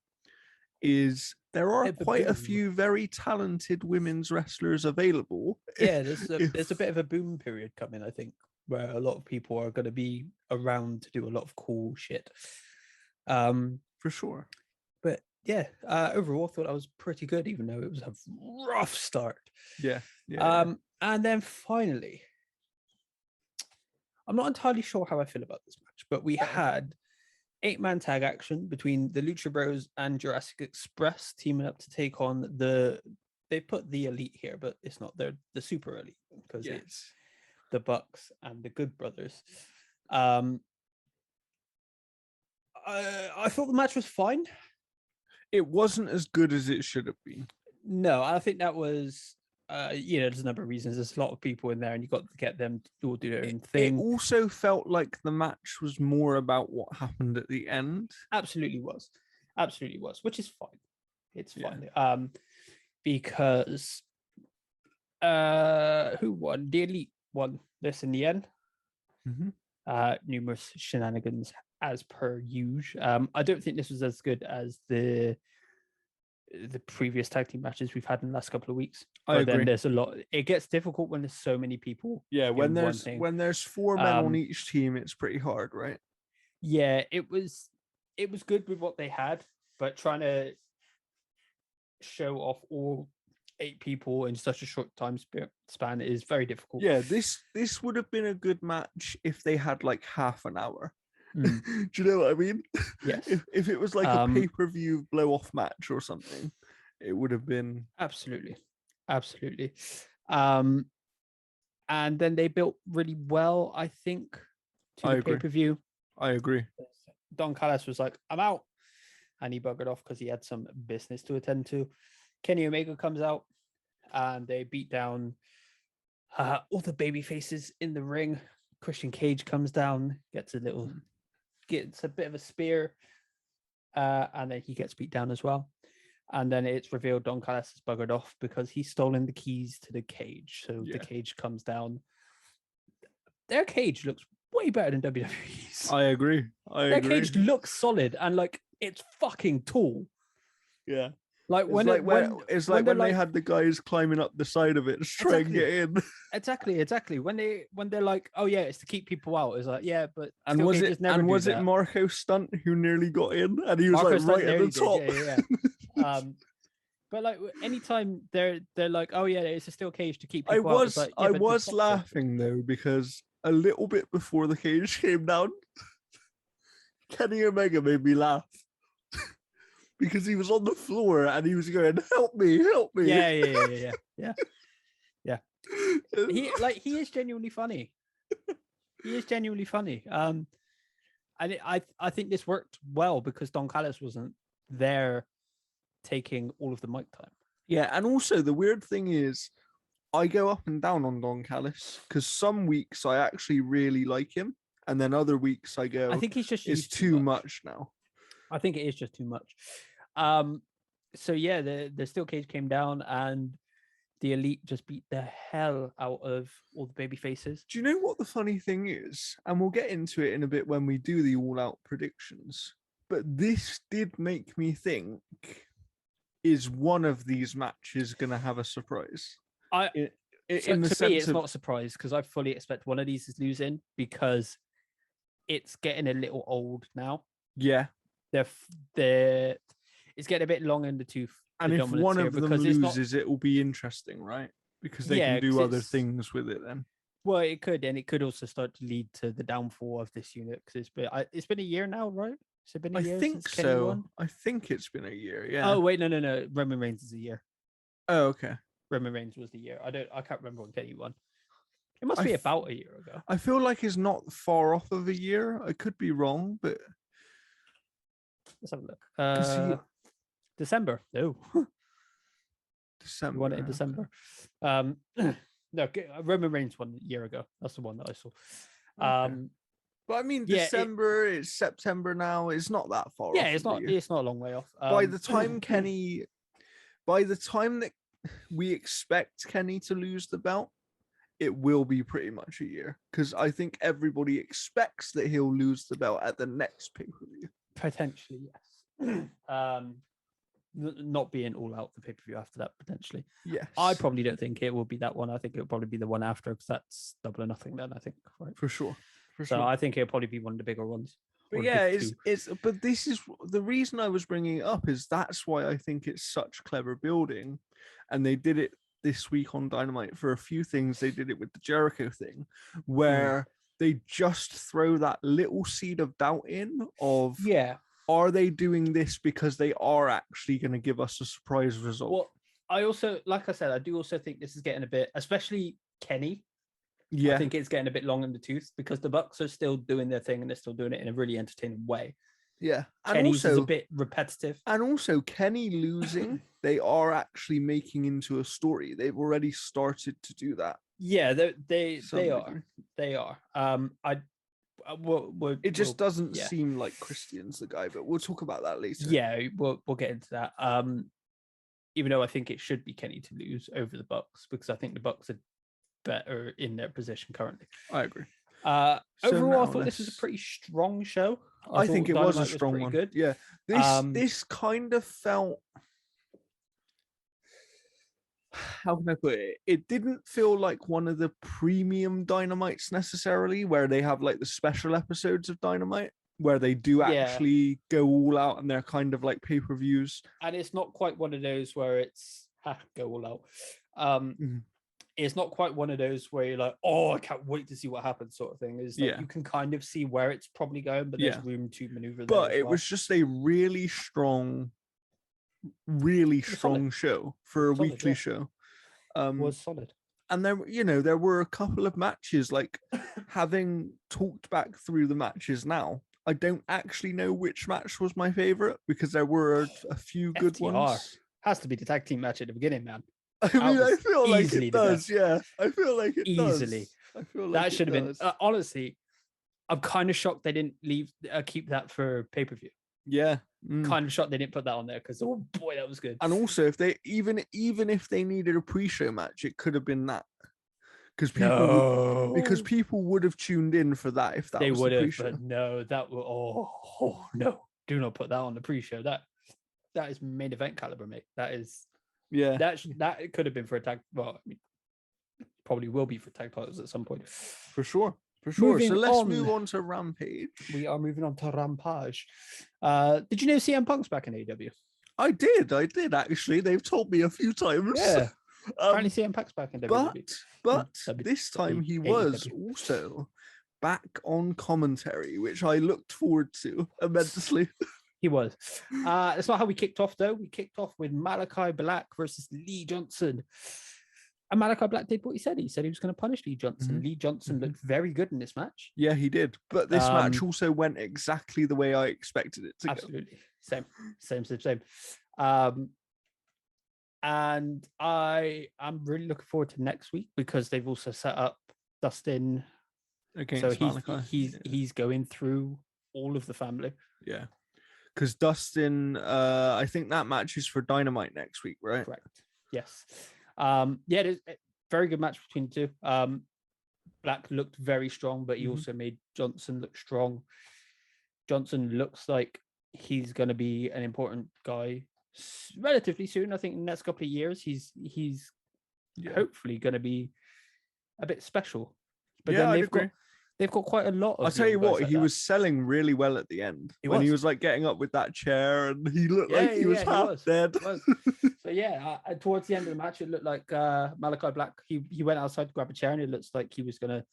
is there are quite a few very talented women's wrestlers available. Yeah, there's a bit of a boom period coming, I think, where a lot of people are going to be around to do a lot of cool shit. For sure. But yeah, overall, I thought I was pretty good, even though it was a rough start. Yeah. And then finally, I'm not entirely sure how I feel about this match, but we had 8-man tag action between the Lucha Bros and Jurassic Express teaming up to take on they put the Elite here, but it's not the Super Elite because it's the Bucks and the Good Brothers. I thought the match was fine. It wasn't as good as it should have been. No, I think that was there's a number of reasons. There's a lot of people in there and you got to get them to all do their own thing. It also felt like the match was more about what happened at the end. Absolutely was, which is fine. It's fine. Because who won? The Elite won this in the end. Numerous shenanigans as per usual. I don't think this was as good as the previous tag team matches we've had in the last couple of weeks. I agree. Then there's a lot. It gets difficult when there's so many people. Yeah, when there's 4 men on each team, it's pretty hard, right? Yeah, it was good with what they had, but trying to show off all 8 people in such a short time span is very difficult. Yeah, this would have been a good match if they had like half an hour. Do you know what I mean? Yes. If it was like a pay-per-view blow-off match or something, it would have been absolutely. And then they built really well, I think, to the pay-per-view. I agree. Don Callis was like, I'm out. And he buggered off because he had some business to attend to. Kenny Omega comes out and they beat down all the baby faces in the ring. Christian Cage comes down, gets a bit of a spear, and then he gets beat down as well. And then it's revealed Don Callis has buggered off because he's stolen the keys to the cage. So the cage comes down. Their cage looks way better than WWE's. I agree. Their cage looks solid and like it's fucking tall. Yeah. Like when they had the guys climbing up the side of it to try and get in. Exactly. When they're like, oh yeah, it's to keep people out. It's like, yeah, but was it Marco's stunt who nearly got in and he was Marco's like right at the top? Yeah. But like anytime they're like, oh yeah, it's a steel cage to keep people out. Like, I was laughing though because a little bit before the cage came down, Kenny Omega made me laugh. Because he was on the floor and he was going, help me. Yeah. He is genuinely funny. And I think this worked well because Don Callis wasn't there taking all of the mic time. Yeah, and also the weird thing is I go up and down on Don Callis because some weeks I actually really like him, and then other weeks I go, I think he's just it's too much now. I think it is just too much. So yeah, the steel cage came down and the Elite just beat the hell out of all the baby faces. Do you know what the funny thing is? And we'll get into it in a bit when we do the all out predictions. But this did make me think, is one of these matches going to have a surprise? To me, it's not a surprise because I fully expect one of these is losing because it's getting a little old now. Yeah. It's getting a bit long in the tooth. And if one of them loses, it will be interesting, right? Because they can do other things with it then. Well, it could, and it could also start to lead to the downfall of this unit because it's been a year now, right? Has it been a year? I think so. I think it's been a year. Yeah. Oh wait, no. Roman Reigns is a year. Oh, okay. Roman Reigns was the year. I can't remember when Kenny won. It must be about a year ago. I feel like it's not far off of a year. I could be wrong, but let's have a look. December. No. December. Won it in December. No, Roman Reigns won a year ago. That's the one that I saw. Okay. But I mean, December is September now. It's not that far off. Yeah, it's not a long way off. By the time that we expect Kenny to lose the belt, it will be pretty much a year. Because I think everybody expects that he'll lose the belt at the next pay-per-view. Potentially, yes. Not being all out the pay-per-view after that, potentially. Yes. I probably don't think it will be that one. I think it'll probably be the one after because that's Double or Nothing then, I think. Right? For sure. I think it'll probably be one of the bigger ones. But yeah, but this is the reason I was bringing it up is that's why I think it's such clever building. And they did it this week on Dynamite for a few things. They did it with the Jericho thing where they just throw that little seed of doubt in of, are they doing this because they are actually going to give us a surprise result? Well, I also, like I said, I do also think this is getting a bit, especially Kenny. Yeah. I think it's getting a bit long in the tooth because the Bucks are still doing their thing and they're still doing it in a really entertaining way. Yeah. And Kenny's also, is a bit repetitive. And also, Kenny losing, they are actually making into a story. They've already started to do that. Yeah, they are. It just doesn't seem like Christian's the guy, but we'll talk about that later. Yeah, we'll get into that. Even though I think it should be Kenny to lose over the Bucks because I think the Bucks are better in their position currently. I agree. Overall, I thought this was a pretty strong show. I think it was a strong one. Good. Yeah, this kind of felt. How can I put it? It didn't feel like one of the premium Dynamites necessarily, where they have like the special episodes of Dynamite, where they do actually go all out and they're kind of like pay-per-views. And it's not quite one of those where it's go all out. It's not quite one of those where you're like, oh, I can't wait to see what happens sort of thing. Is like you can kind of see where it's probably going, but there's room to maneuver. But it was just a really strong show for a weekly show. Was solid. And there were a couple of matches, like having talked back through the matches now, I don't actually know which match was my favorite because there were a few good FTR ones. Has to be the tag team match at the beginning, man. I mean, I feel like it does. Yeah, I feel like it easily. I feel like that should have been. Honestly, I'm kind of shocked they didn't keep that for pay-per-view. Yeah. Kind of shocked they didn't put that on there because oh boy, that was good. And also, if they even if they needed a pre-show match, it could have been that because people would have tuned in for that if that they was would the have. pre-show. But no, that would oh no, do not put that on the pre-show. That is main event caliber, mate. That is that could have been for a tag. Well, I mean, probably will be for tag titles at some point for sure. Moving so let's on. move on to Rampage. We are moving on to Rampage. Did you know CM Punk's back in AEW? I did actually. They've told me a few times. Yeah. Apparently CM Punk's back in WWE. But this time he was also back on commentary, which I looked forward to immensely. He was. That's not how we kicked off, though. We kicked off with Malachi Black versus Lee Johnson. And Malachi Black did what he said. He said he was going to punish Lee Johnson. Lee Johnson looked very good in this match. Yeah, he did. But this match also went exactly the way I expected it to absolutely. Go. Same. And I'm really looking forward to next week because they've also set up Dustin. Against Malachi. He's going through all of the family. Yeah. Because Dustin, I think that match is for Dynamite next week, right? Correct. Yes. It is a very good match between the two. Black looked very strong, but he also made Johnson look strong. Johnson looks like he's going to be an important guy relatively soon. I think in the next couple of years, he's hopefully going to be a bit special. But then they've got quite a lot of. I'll tell you what, he was selling really well at the end when he was like getting up with that chair and he looked like he was half dead. So towards the end of the match, it looked like Malachi Black. He went outside to grab a chair and it looks like he was gonna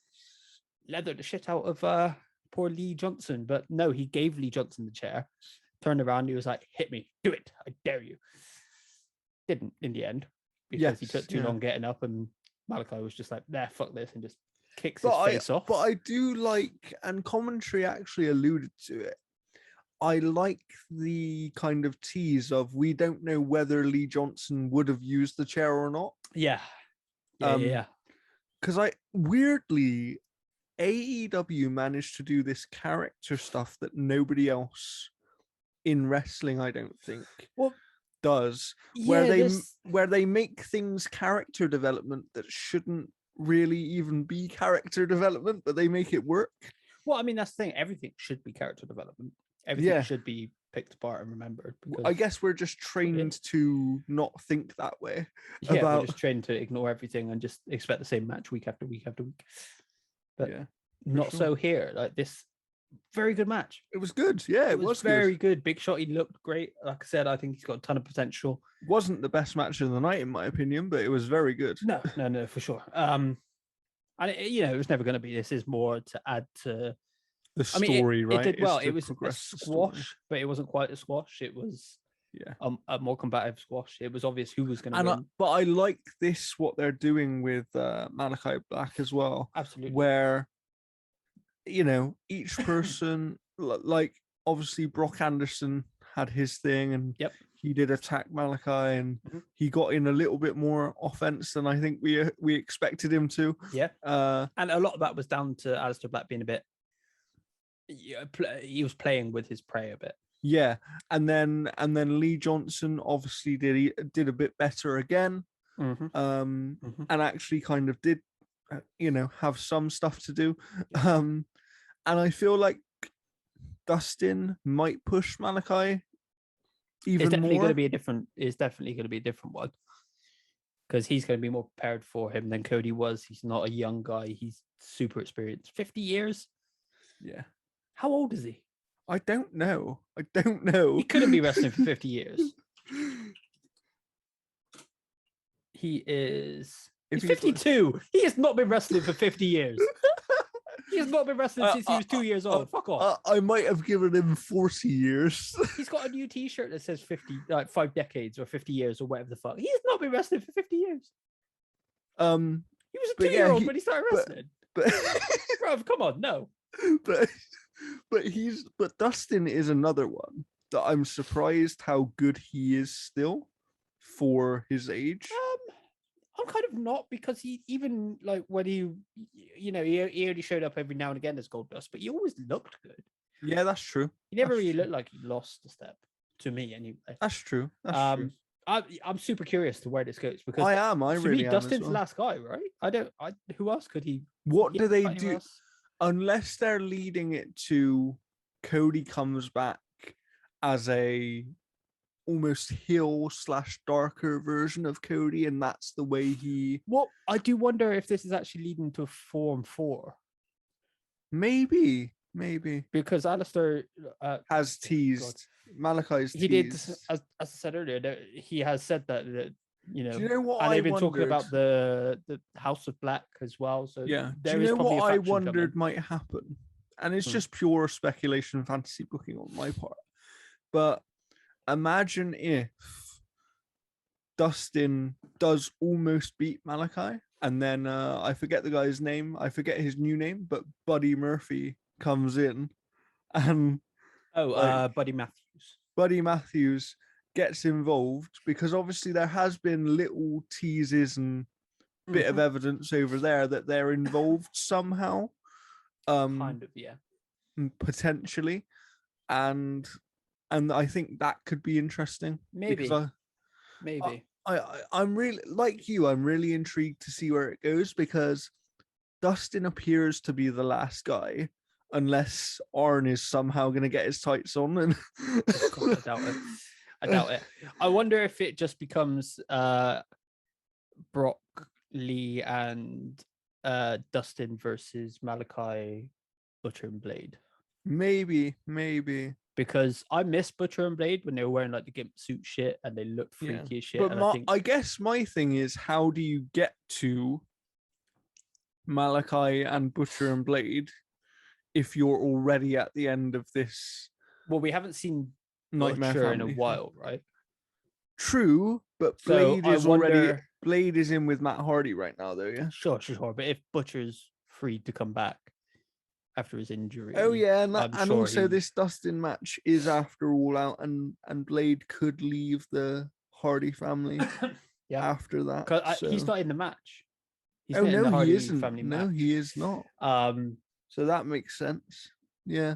leather the shit out of poor Lee Johnson. But no, he gave Lee Johnson the chair, turned around, he was like, "Hit me, do it, I dare you." Didn't in the end because he took too long getting up, and Malachi was just like, "Nah, fuck this," and just kicks his face off. But I do like, and commentary actually alluded to it, I like the kind of tease of we don't know whether Lee Johnson would have used the chair or not. Yeah. Because weirdly, AEW managed to do this character stuff that nobody else in wrestling, I don't think, does. Where they make things character development that shouldn't really even be character development, but they make it work. Well, I mean, that's the thing. Everything should be character development. Everything should be picked apart and remembered. I guess we're just trained to not think that way. Yeah, we're just trained to ignore everything and just expect the same match week after week after week. But not so here. Like this, very good match. It was good. Yeah, it was very good. Big Shot, he looked great. Like I said, I think he's got a ton of potential. Wasn't the best match of the night, in my opinion, but it was very good. No, for sure. And it was never going to be. This is more to add to the story, right? It did well. It was a squash, but it wasn't quite a squash. It was a more combative squash. It was obvious who was going to win. But I like this, what they're doing with Malachi Black as well. Absolutely. Where, each person, like obviously Brock Anderson had his thing and he did attack Malachi and he got in a little bit more offense than I think we expected him to. Yeah. And a lot of that was down to Aleister Black being a bit, he was playing with his prey a bit. Yeah. And then Lee Johnson obviously did a bit better again. And actually kind of did, have some stuff to do. And I feel like Dustin might push Malachi even it's definitely more. It's definitely going to be a different one because he's going to be more prepared for him than Cody was. He's not a young guy. He's super experienced. 50 years. Yeah. How old is he? I don't know. He couldn't be wrestling for 50 years. He's 52. He has not been wrestling for 50 years. He has not been wrestling since he was 2 years old. Fuck off. I might have given him 40 years. He's got a new t-shirt that says 50, like 5 decades or 50 years or whatever the fuck. He has not been wrestling for 50 years. He was a 2-year-old when he started wrestling. Bruv, come on, no. But Dustin is another one that I'm surprised how good he is still for his age. I'm kind of not, because he even like when he only showed up every now and again as Goldust, but he always looked good. Yeah, that's true. He never That's really true. looked like he lost a step to me anyway. That's true. That's true. I'm super curious to where this goes because I am. I to really me, am as Dustin's the well. last guy, right? Who else could he? What do they Anyone do? else? Unless they're leading it to Cody comes back as a almost heel / darker version of Cody, and that's the way he Well, I do wonder if this is actually leading to Form 4 maybe because Alistair has teased. Malachi's he did, teased. as I said earlier, he has said that you know, Do you know what and I they've been talking wondered? about the House of Black as well. So Yeah. Do there you is know probably what a I faction wondered coming. might happen? And it's just pure speculation and fantasy booking on my part. But imagine if Dustin does almost beat Malachi, and then I forget the guy's name. I forget his new name, but Buddy Murphy comes in, and Buddy Matthews. Buddy Matthews gets involved because obviously there has been little teases and bit of evidence over there that they're involved somehow. Kind of, yeah. Potentially, and I think that could be interesting. Maybe. Because I'm really like you. I'm really intrigued to see where it goes because Dustin appears to be the last guy, unless Arn is somehow going to get his tights on. And God, I doubt it. I doubt it. I wonder if it just becomes Brock Lee and Dustin versus Malachi, Butcher and Blade. Maybe. Because I miss Butcher and Blade when they were wearing like the gimp suit shit and they looked freaky as shit. But I guess my thing is, how do you get to Malachi and Butcher and Blade if you're already at the end of this? Well, we haven't seen Nightmare Butcher Family in a while, right? True, but Blade So is already Blade is in with Matt Hardy right now, though. Yeah, sure. But if Butcher's free to come back after his injury, oh yeah, and sure also this Dustin match is after All Out, and Blade could leave the Hardy family after that. Because he's not in the match. He's not in the Hardy family match. No, he is not. So that makes sense. Yeah,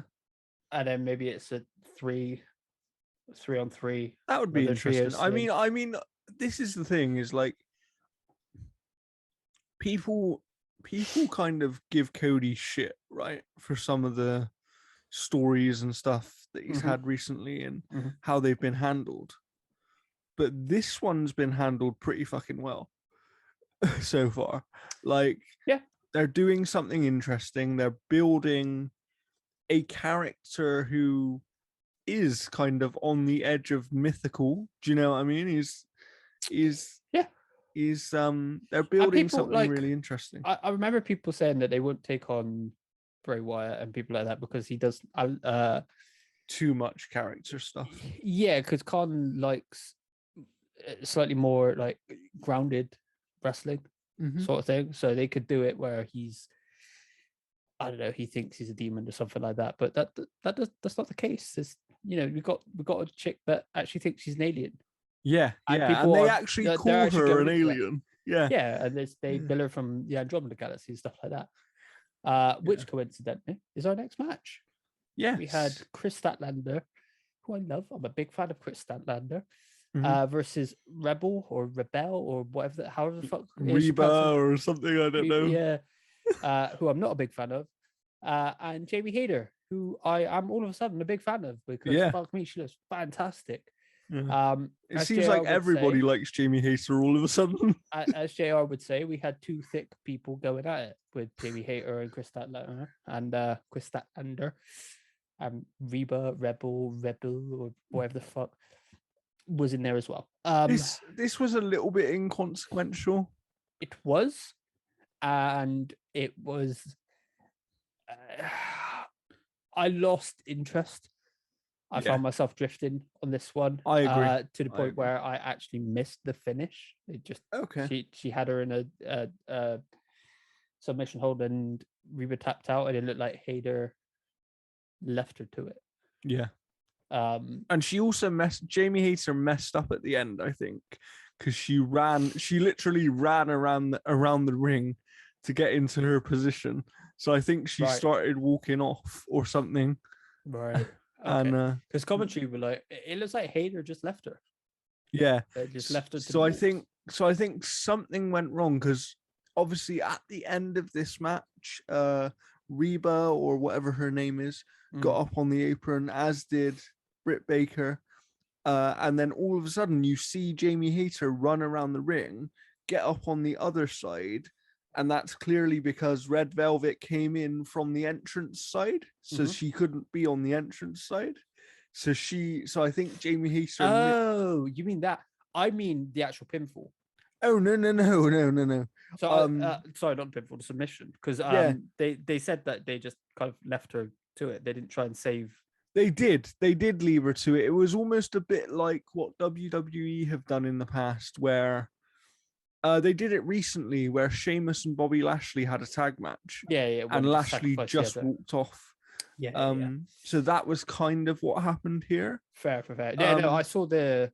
and then maybe it's a 3-on-3. That would be interesting. I mean, this is the thing: is like people kind of give Cody shit, right, for some of the stories and stuff that he's had recently and how they've been handled. But this one's been handled pretty fucking well so far. Like, they're doing something interesting. They're building a character who is kind of on the edge of mythical. Do you know what I mean? They're building something really interesting. I remember people saying that they wouldn't take on Bray Wyatt and people like that because he does too much character stuff. Yeah, because Khan likes slightly more like grounded wrestling sort of thing. So they could do it where he's, I don't know, he thinks he's a demon or something like that. But that's not the case. It's, you know, we've got a chick that actually thinks she's an alien. Yeah, and they actually call her an alien. Yeah, and they bill her from the Andromeda Galaxy and stuff like that. Which coincidentally is our next match. Yeah, we had Chris Statlander, who I love. I'm a big fan of Chris Statlander, versus Rebel or whatever, however the fuck Reba or something. I don't know. Yeah, who I'm not a big fan of, and Jamie Hayter, who I am all of a sudden a big fan of because fuck me, she looks fantastic. It seems like everybody likes Jamie Hayter all of a sudden. As JR would say, we had two thick people going at it with Jamie Hayter and Chris Statlander and Reba, Rebel, or whatever the fuck was in there as well. This was a little bit inconsequential. It was, and it was. I lost interest. I found myself drifting on this one. I agree. To the point where I actually missed the finish. It just she had her in a submission hold and Reba tapped out, and it looked like Hayter left her to it. Yeah. And she also Jamie Hayter messed up at the end, I think, because she literally ran around the ring to get into her position. So I think she started walking off or something. Right. And Okay. Because commentary were like, it looks like Hayter just left her. yeah, They just left her. So I think something went wrong because obviously at the end of this match, Reba or whatever her name is got up on the apron, as did Britt Baker. And then all of a sudden you see Jamie Hayter run around the ring, get up on the other side, and that's clearly because Red Velvet came in from the entrance side, so she couldn't be on the entrance side. So I think Jamie Hayter. Oh, you mean that? I mean the actual pinfall. Oh no. So sorry, not pinfall, the submission, because they said that they just kind of left her to it. They didn't try and save. They did leave her to it. It was almost a bit like what WWE have done in the past, where they did it recently, where Sheamus and Bobby Lashley had a tag match. Yeah. And Lashley just walked off. Yeah. So that was kind of what happened here. Fair. No, I saw the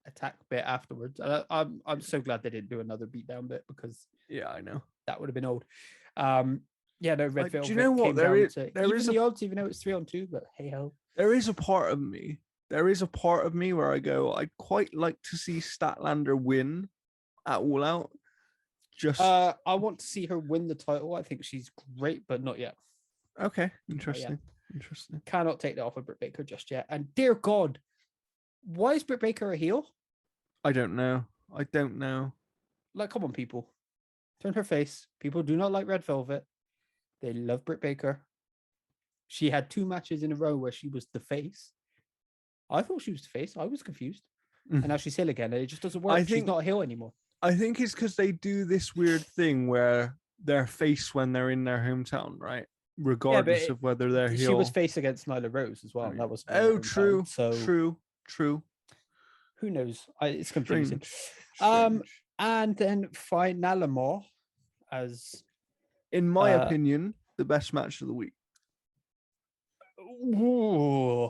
attack bit afterwards. I'm so glad they didn't do another beatdown bit, because I know that would have been old. Yeah, no, Red Velvet. Do you know what? There is the odds, even though it's 3-on-2, but hey ho. There is a part of me where I go, I'd quite like to see Statlander win at All Out. Just I want to see her win the title. I think she's great, but not yet. Okay, interesting. Cannot take that off of Britt Baker just yet. And dear God, why is Britt Baker a heel? I don't know. Like, come on, people. Turn her face. People do not like Red Velvet. They love Britt Baker. She had 2 matches in a row where she was the face. I thought she was the face. I was confused. And now she's heel again. And it just doesn't work. She's not a heel anymore. I think it's because they do this weird thing where they're face when they're in their hometown, right? Regardless of whether they're heel. She was face against Nyla Rose as well. That was true. True. Who knows? It's confusing. Strange. And then Finalamore, as in my opinion, the best match of the week. Ooh,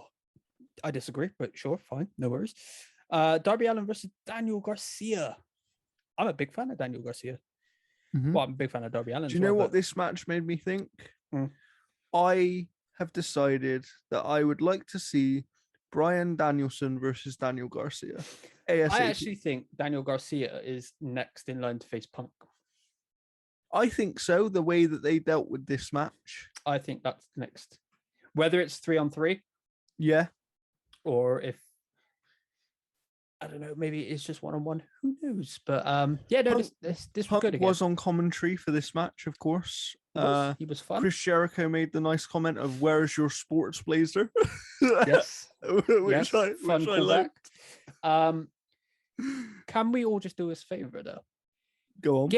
I disagree, but sure, fine, no worries. Darby Allin versus Daniel Garcia. I'm a big fan of Daniel Garcia. Well, I'm a big fan of Darby Allin. Do you know what this match made me think? I have decided that I would like to see Bryan Danielson versus Daniel Garcia. ASAP. I actually think Daniel Garcia is next in line to face Punk. I think so. The way that they dealt with this match. I think that's next. Whether it's 3-on-3. Yeah. Or if, I don't know, maybe it's just 1-on-1. Who knows? But yeah, no, this was good again. Was on commentary for this match, of course. He was fun. Chris Jericho made the nice comment of "Where's your sports blazer?" Yes, which I liked. Can we all just do us a favor though? Go on.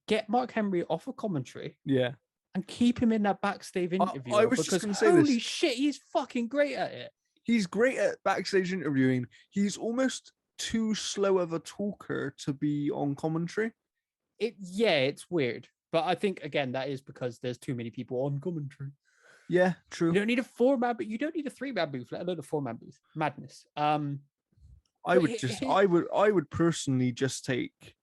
Get Mark Henry off of commentary. Yeah. And keep him in that backstage interview. I was just going to say holy shit, he's fucking great at it. He's great at backstage interviewing. He's almost too slow of a talker to be on commentary. It's weird. But I think, again, that is because there's too many people on commentary. Yeah, true. You don't need a 4-man, but you don't need a 3-man booth, let alone a 4-man booth. Madness. I would personally just take.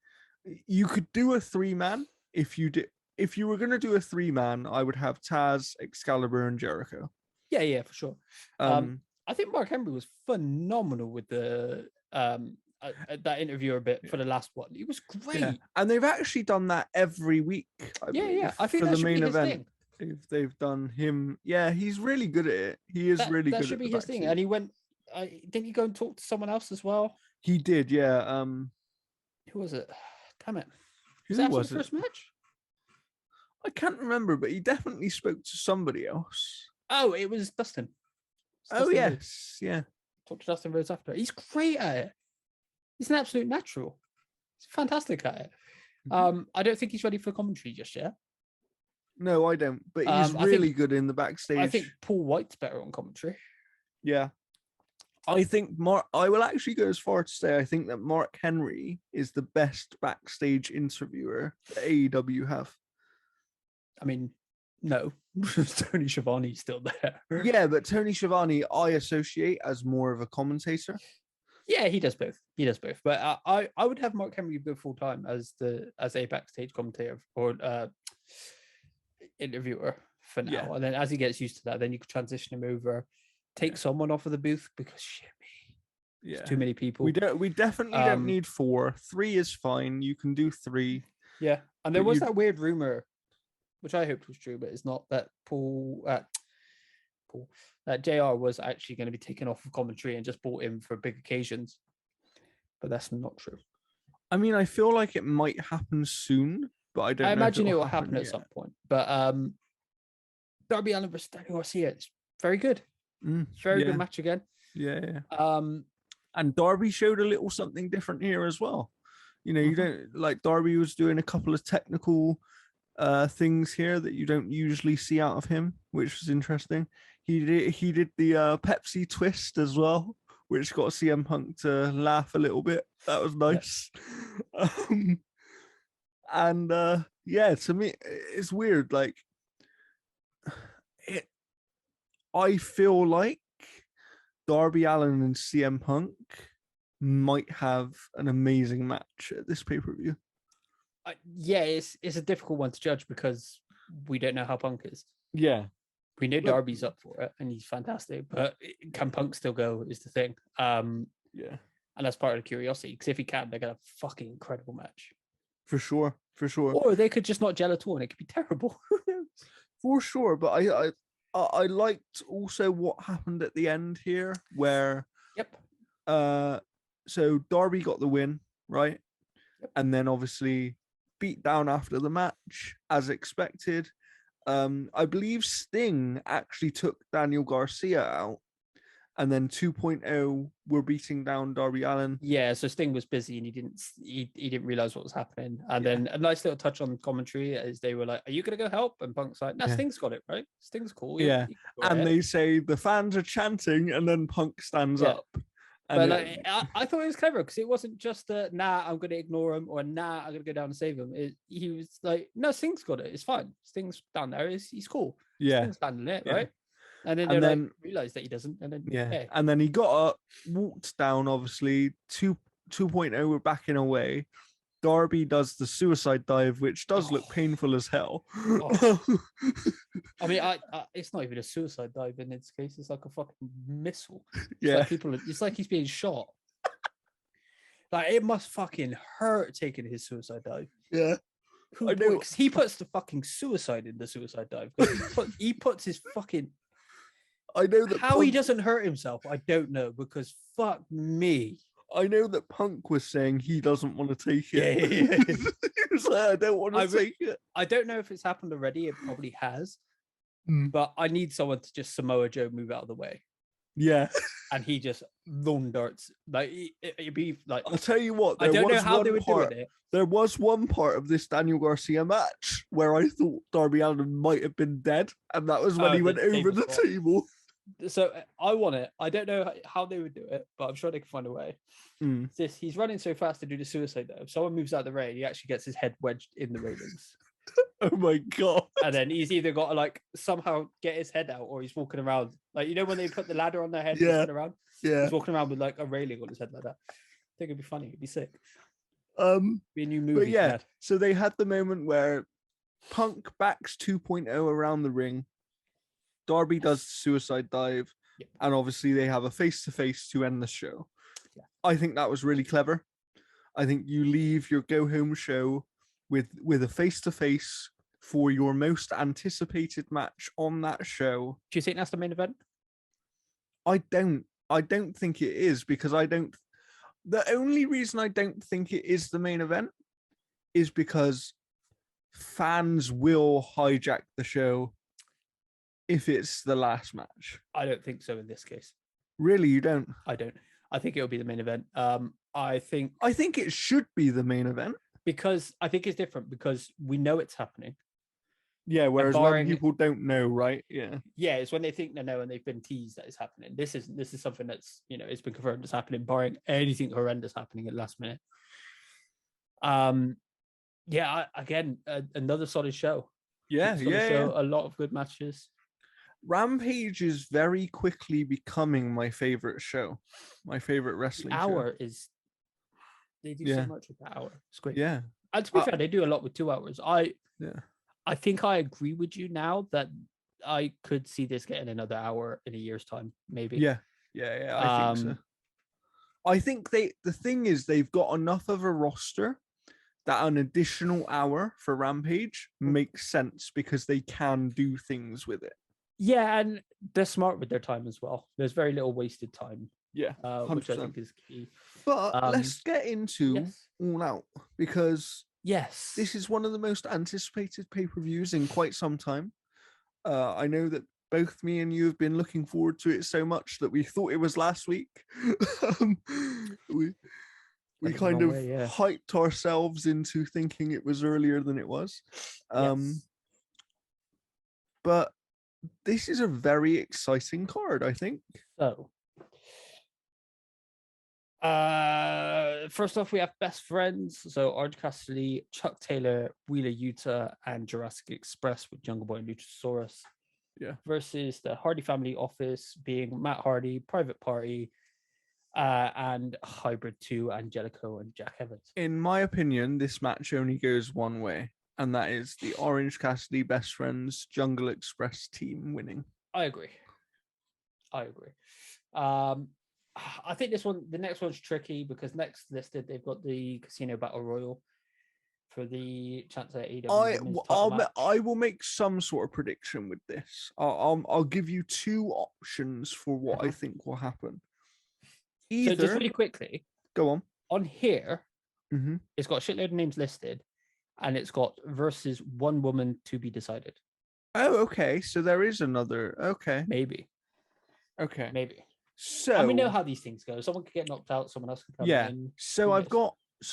You could do a 3-man if you did. If you were going to do a 3-man, I would have Taz, Excalibur, and Jericho. Yeah, for sure. I think Mark Henry was phenomenal with the that interviewer bit for the last one. He was great. Yeah. And they've actually done that every week. I think for the main event. They've done him. Yeah, he's really good at it. He is really good at it. That should be his thing. And he went. Didn't he go and talk to someone else as well? He did. Yeah. Who was it? Damn it. Who was it? First match? I can't remember, but he definitely spoke to somebody else. Oh, it was Dustin. Dustin yes, Rhodes. Yeah. Talked to Dustin Rhodes after. He's great at it. He's an absolute natural. He's fantastic at it. I don't think he's ready for commentary just yet. No, I don't. But he's really good in the backstage. I think Paul White's better on commentary. Yeah. I think I will actually go as far to say I think that Mark Henry is the best backstage interviewer that AEW have. I mean, no. Tony Schiavone's still there. Yeah, but Tony Schiavone I associate as more of a commentator. Yeah, he does both. But I would have Mark Henry go full time as a backstage commentator or interviewer for now. Yeah. And then as he gets used to that, then you could transition him over take someone off of the booth because shit me. Yeah. There's too many people. We definitely don't need 4. 3 is fine. You can do 3. Yeah. And there was that weird rumor, which I hoped was true, but it's not, that that JR was actually going to be taken off of commentary and just brought in for big occasions. But that's not true. I mean, I feel like it might happen soon, but I don't know. I imagine it will happen at some point. But Darby Allin versus Daniel Garcia, it's very good. It's very good match again. Yeah. And Darby showed a little something different here as well. You don't, like, Darby was doing a couple of technical things here that you don't usually see out of him, which was interesting. He did the Pepsi twist as well, which got CM Punk to laugh a little bit. That was nice. Yeah. To me, it's weird. Like, I feel like Darby Allin and CM Punk might have an amazing match at this pay-per-view. It's a difficult one to judge because we don't know how Punk is. Yeah. We know Darby's up for it and he's fantastic, but can Punk still go is the thing. Yeah. And that's part of the curiosity, because if he can, they're going to have a fucking incredible match. For sure. Or they could just not gel at all and it could be terrible. Who knows? For sure, but I liked also what happened at the end here, where so Darby got the win, right? Yep. And then obviously beat down after the match, as expected. I believe Sting actually took Daniel Garcia out, and then 2.0 were beating down Darby Allin. Yeah, so Sting was busy and he didn't realize what was happening. And then a nice little touch on commentary as they were like, "Are you gonna go help?" And Punk's like, "No, Sting's got it, right? Sting's cool." Yeah, and they say the fans are chanting, and then Punk stands up. But I thought it was clever because it wasn't just nah, I'm going to ignore him, or nah, I'm going to go down and save him. He was like, no, Sting's got it. It's fine. Sting's down there. He's cool. Yeah. Sting's handling it, right? And then they realize that he doesn't. And then, And then he got up, walked down, obviously. 2.0 were backing away. Darby does the suicide dive, which does look painful as hell. I mean, it's not even a suicide dive in this case. It's like a fucking missile. It's like he's being shot. Like, it must fucking hurt taking his suicide dive. Yeah. I know. Because he puts the fucking suicide in the suicide dive. He puts his fucking... I know that how he doesn't hurt himself, I don't know, because fuck me. I know that Punk was saying he doesn't want to take it. Yeah. He was like, I don't want to take it. I don't know if it's happened already. It probably has. But I need someone to just Samoa Joe move out of the way. Yeah. And he just lawn darts. Like, it'd be like... I'll tell you what. I don't know how they were doing it. There was one part of this Daniel Garcia match where I thought Darby Allin might have been dead. And that was when he went over the table. So I want it. I don't know how they would do it, but I'm sure they can find a way. He's running so fast to do the suicide dive. If someone moves out of the ring, he actually gets his head wedged in the railings. Oh my god! And then he's either got to like somehow get his head out, or he's walking around like, you know, when they put the ladder on their head, and around. Yeah, he's walking around with like a railing on his head like that. I think it'd be funny. It'd be sick. Be a new movie. But yeah, so they had the moment where Punk backs 2.0 around the ring. Darby does the suicide dive, and obviously they have a face-to-face to end the show. Yeah. I think that was really clever. I think you leave your go-home show with a face-to-face for your most anticipated match on that show. Do you think that's the main event? I don't think it is, because the only reason I don't think it is the main event is because fans will hijack the show if it's the last match. I don't think so in this case. Really, you don't? I don't. I think it'll be the main event. I think it should be the main event. Because I think it's different, because we know it's happening. Yeah, whereas when people don't know, right? Yeah. Yeah, it's when they think they know and they've been teased that it's happening. This is something that's, you know, it's been confirmed it's happening, barring anything horrendous happening at last minute. Again, another solid show. Show, a lot of good matches. Rampage is very quickly becoming my favorite show, my favorite wrestling show. They do so much with the hour. It's great. Yeah. And to be fair, they do a lot with 2 hours. I think I agree with you now that I could see this getting another hour in a year's time, maybe. Yeah. I think so. I think the thing is they've got enough of a roster that an additional hour for Rampage makes sense because they can do things with it. Yeah, and they're smart with their time as well. There's very little wasted time. Yeah, which I think is key. But let's get into All Out, because this is one of the most anticipated pay-per-views in quite some time. I know that both me and you have been looking forward to it so much that we thought it was last week. We kind of hyped ourselves into thinking it was earlier than it was. But this is a very exciting card, I think. So, first off, we have best friends. So Orange Cassidy, Chuck Taylor, Wheeler Yuta, and Jurassic Express with Jungle Boy and Luchasaurus. Yeah. Versus the Hardy Family Office being Matt Hardy, Private Party, and Hybrid 2, and Jericho and Jack Evans. In my opinion, this match only goes one way, and that is the Orange Cassidy Best Friends Jungle Express team winning. I agree. I think the next one's tricky because next listed they've got the Casino Battle Royal for the chance at AEW. I will make some sort of prediction with this. I'll give you two options for what I think will happen. So just really quickly, go on. On here, it's got a shitload of names listed, and it's got versus one woman to be decided. Oh, okay. So there is another. Okay. Maybe. Okay. Maybe. So and we know how these things go. Someone could get knocked out, someone else can come in. So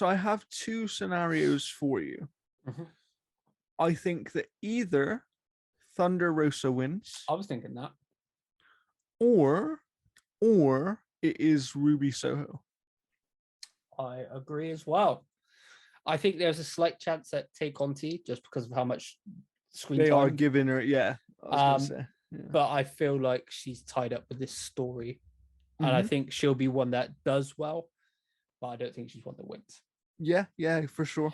I have two scenarios for you. I think that either Thunder Rosa wins. I was thinking that. Or it is Ruby Soho. I agree as well. I think there's a slight chance at Tay Conti just because of how much screen they time are giving her. Yeah, but I feel like she's tied up with this story, and I think she'll be one that does well, but I don't think she's one that wins. Yeah, for sure.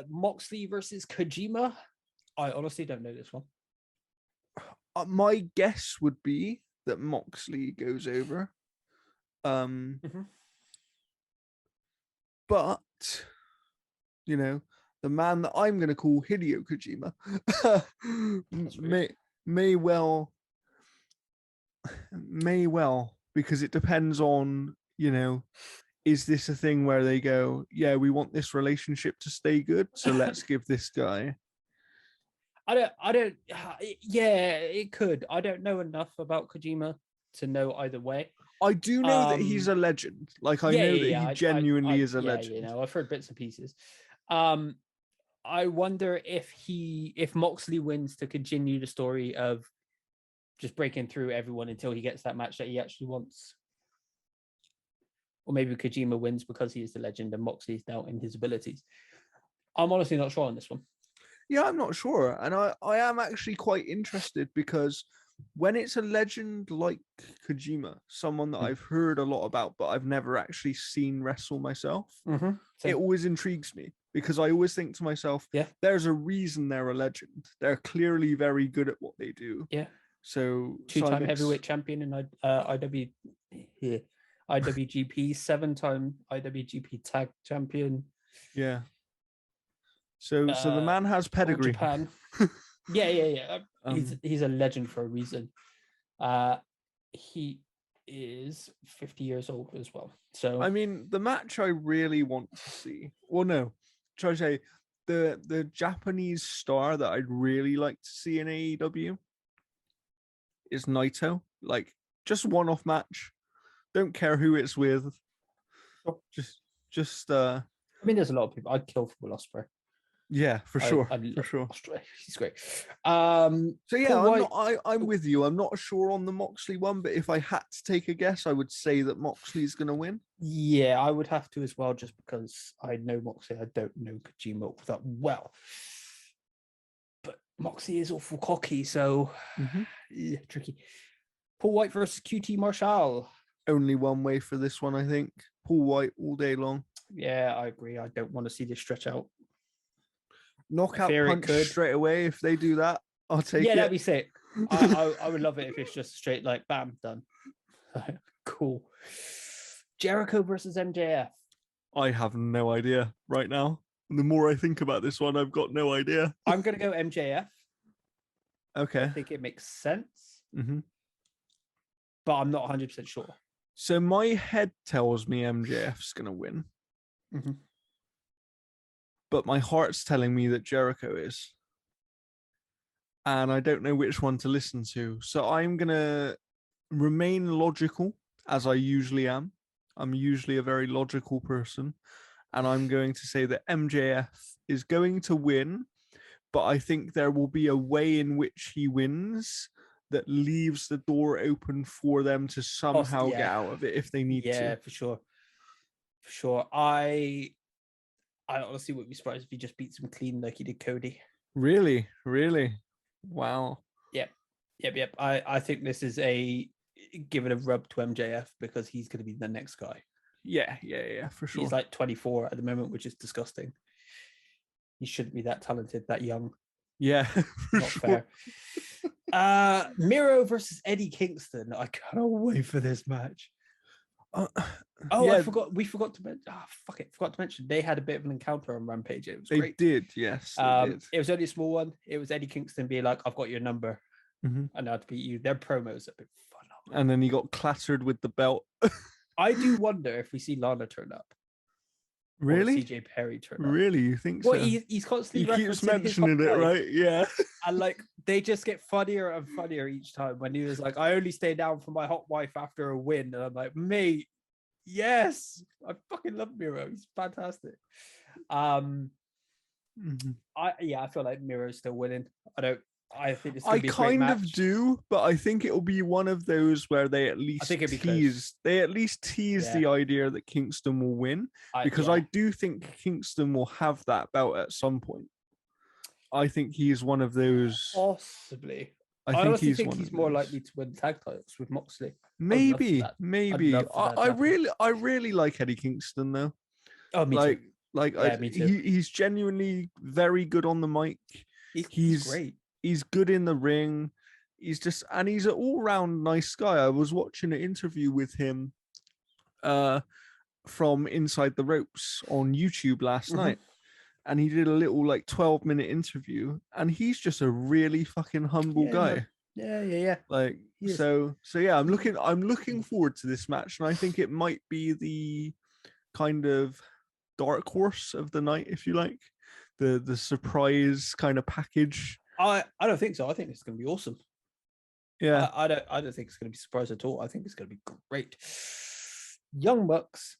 Moxley versus Kojima. I honestly don't know this one. My guess would be that Moxley goes over. But the man that I'm going to call Hideo Kojima may well, because it depends on, is this a thing where they go, yeah, we want this relationship to stay good, so let's give this guy. It could. I don't know enough about Kojima to know either way. I do know that he's a legend. Like, I know that he genuinely is a legend. I've heard bits and pieces. I wonder if Moxley wins to continue the story of just breaking through everyone until he gets that match that he actually wants. Or maybe Kojima wins because he is the legend and Moxley's doubting his abilities. I'm honestly not sure on this one. Yeah, I'm not sure. And I am actually quite interested because when it's a legend like Kojima, someone that I've heard a lot about, but I've never actually seen wrestle myself, it always intrigues me because I always think to myself, there's a reason they're a legend. They're clearly very good at what they do. Yeah. So two-time heavyweight champion in IWGP, 7-time IWGP tag champion. Yeah. So the man has pedigree. Japan. Yeah. He's a legend for a reason. He is 50 years old as well. So I mean, the match I really want to see. Well, no, try to say the Japanese star that I'd really like to see in AEW is Naito. Like, just one-off match. Don't care who it's with. Just. I mean, there's a lot of people I'd kill for Will Ospreay. Yeah, for sure. He's great. So yeah, I'm with you. I'm not sure on the Moxley one, but if I had to take a guess, I would say that Moxley's going to win. Yeah, I would have to as well, just because I know Moxley. I don't know Kojima that well, but Moxley is awful cocky, so yeah, tricky. Paul White versus QT Marshall. Only one way for this one, I think. Paul White all day long. Yeah, I agree. I don't want to see this stretch out. Knockout punch straight away. If they do that, I'll take Yeah, it. that'd be sick. I would love it if it's just straight like bam, done. Cool. Jericho versus MJF. I have no idea right now. The more I think about this one, I've got no idea. I'm gonna go MJF. Okay. I think it makes sense. Mm-hmm. But I'm not 100% sure. So my head tells me MJF's gonna win. Mm-hmm. But my heart's telling me that Jericho is. And I don't know which one to listen to. So I'm going to remain logical, as I usually am. I'm usually a very logical person. And I'm going to say that MJF is going to win, but I think there will be a way in which he wins that leaves the door open for them to somehow get out of it if they need to. Yeah, for sure. For sure. I honestly would be surprised if he just beats him clean like he did Cody. Really? Wow. Yep. I think this is a give it a rub to MJF because he's going to be the next guy. Yeah, for sure. He's like 24 at the moment, which is disgusting. He shouldn't be that talented, that young. Yeah, not sure. Fair. Miro versus Eddie Kingston. I can't wait for this match. Yeah. I forgot. We forgot to mention. Forgot to mention they had a bit of an encounter on Rampage. It was great. They did, yes. It was only a small one. It was Eddie Kingston being like, "I've got your number. I know how to beat you." Their promos have been phenomenal. And then he got clattered with the belt. I do wonder if we see Lana turn up. Really? CJ Perry turn up. Really? You think so? Well, he's constantly he keeps mentioning it, right? Yeah. And like they just get funnier and funnier each time. When he was like, "I only stay down for my hot wife after a win," and I'm like, "Mate, yes, I fucking love Miro. He's fantastic." I feel like Miro's still winning. I think it's gonna be a great match. I kind of do, but I think it'll be one of those where they at least tease the idea that Kingston will win, because I do think Kingston will have that belt at some point. I think he's one of those. Possibly. I think he's more likely to win tag titles with Moxley. Maybe. I really like Eddie Kingston though. Oh, me too. Me too. He's genuinely very good on the mic. He's great. He's good in the ring. He's an all-round nice guy. I was watching an interview with him from Inside the Ropes on YouTube last night. And he did a little 12-minute interview, and he's just a really fucking humble guy. Yeah. I'm looking forward to this match, and I think it might be the kind of dark horse of the night, if you like, the surprise kind of package. I don't think so. I think it's going to be awesome. Yeah, I don't think it's going to be a surprise at all. I think it's going to be great. Young Bucks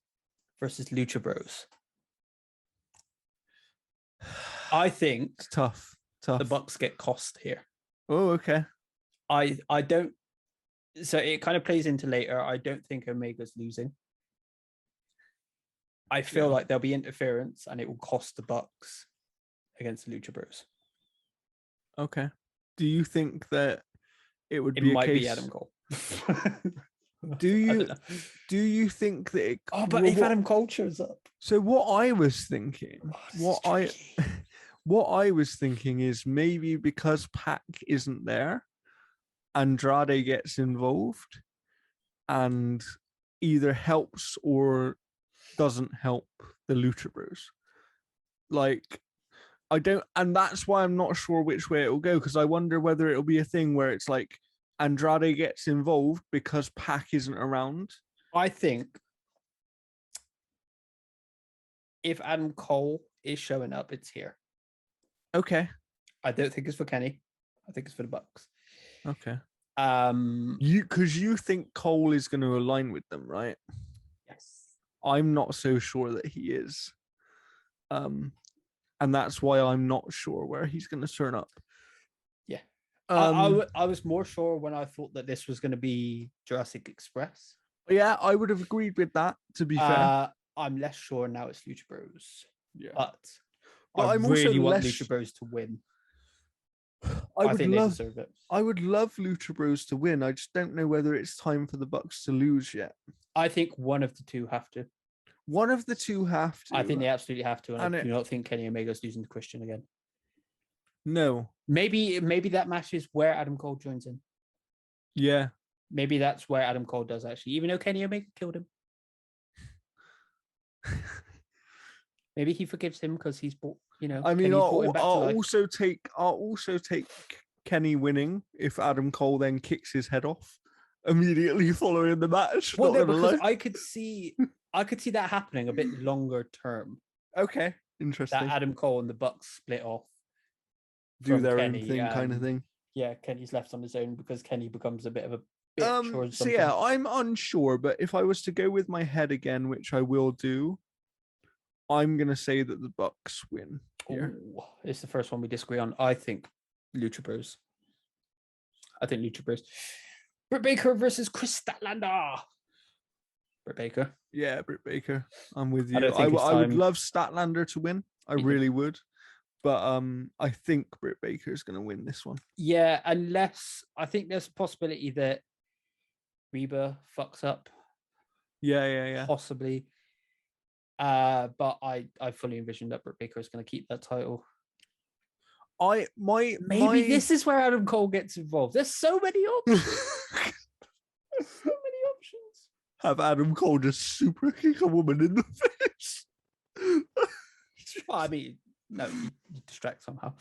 versus Lucha Bros. I think it's tough. The Bucks get cost here. Oh, okay. I don't. So it kind of plays into later. I don't think Omega's losing. I feel like there'll be interference, and it will cost the Bucks against the Lucha Bros. Okay. Do you think that it would it be might a case... be Adam Cole? Do you think that it... Oh, but if Adam Cole shows up. So what I was thinking, what I was thinking is maybe because Pac isn't there, Andrade gets involved and either helps or doesn't help the Lucha Bros. And that's why I'm not sure which way it will go, because I wonder whether it'll be a thing where it's like Andrade gets involved because Pac isn't around. I think if Adam Cole is showing up, it's here. Okay. I don't think it's for Kenny. I think it's for the Bucks. Okay. You think Cole is going to align with them, right? Yes. I'm not so sure that he is. And that's why I'm not sure where he's going to turn up. Yeah. I was more sure when I thought that this was going to be Jurassic Express. Yeah, I would have agreed with that, to be fair. I'm less sure now it's Lucha Bros. Yeah. But I really want Lucha Bros to win. I think they deserve it. I would love Lucha Bros to win. I just don't know whether it's time for the Bucks to lose yet. I think one of the two have to. One of the two have to. I think they absolutely have to. And I do not think Kenny Omega's losing to Christian again. No. Maybe that match is where Adam Cole joins in. Yeah. Maybe that's where Adam Cole does actually, even though Kenny Omega killed him. Maybe he forgives him because he's brought, I mean, Kenny's brought him back to life. I'll also take Kenny winning if Adam Cole then kicks his head off immediately following the match. Well, no, because I could see that happening a bit longer term. Okay, interesting. That Adam Cole and the Bucks split off, do their own thing, kind of thing. Yeah, Kenny's left on his own because Kenny becomes a bit of a bitch or something. So yeah, I'm unsure, but if I was to go with my head again, which I will do, I'm gonna say that the Bucks win here. Ooh, it's the first one we disagree on. I think Lucha Bros. Britt Baker versus Chris Statlander. Britt Baker. Yeah, Britt Baker. I'm with you. I would love Statlander to win. I really would. But I think Britt Baker is going to win this one. Yeah, unless I think there's a possibility that Reba fucks up. Yeah. Possibly. But I fully envision that Britt Baker is going to keep that title. Maybe this is where Adam Cole gets involved. There's so many options. Have Adam Cole just super kick a woman in the face. Well, I mean, no, you distract somehow.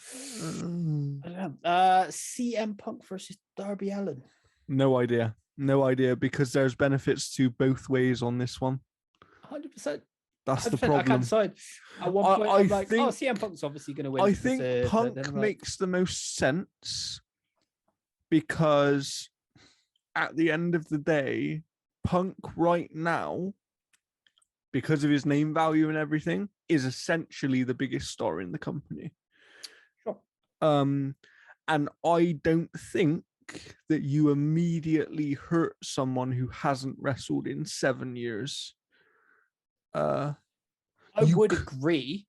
CM Punk versus Darby Allin. No idea, because there's benefits to both ways on this one. 100%. That's the problem. I can't decide. At one point, I'm like, CM Punk's obviously going to win. I think Punk makes the most sense because at the end of the day, Punk right now, because of his name value and everything, is essentially the biggest star in the company. Sure. And I don't think that you immediately hurt someone who hasn't wrestled in 7 years. I would agree.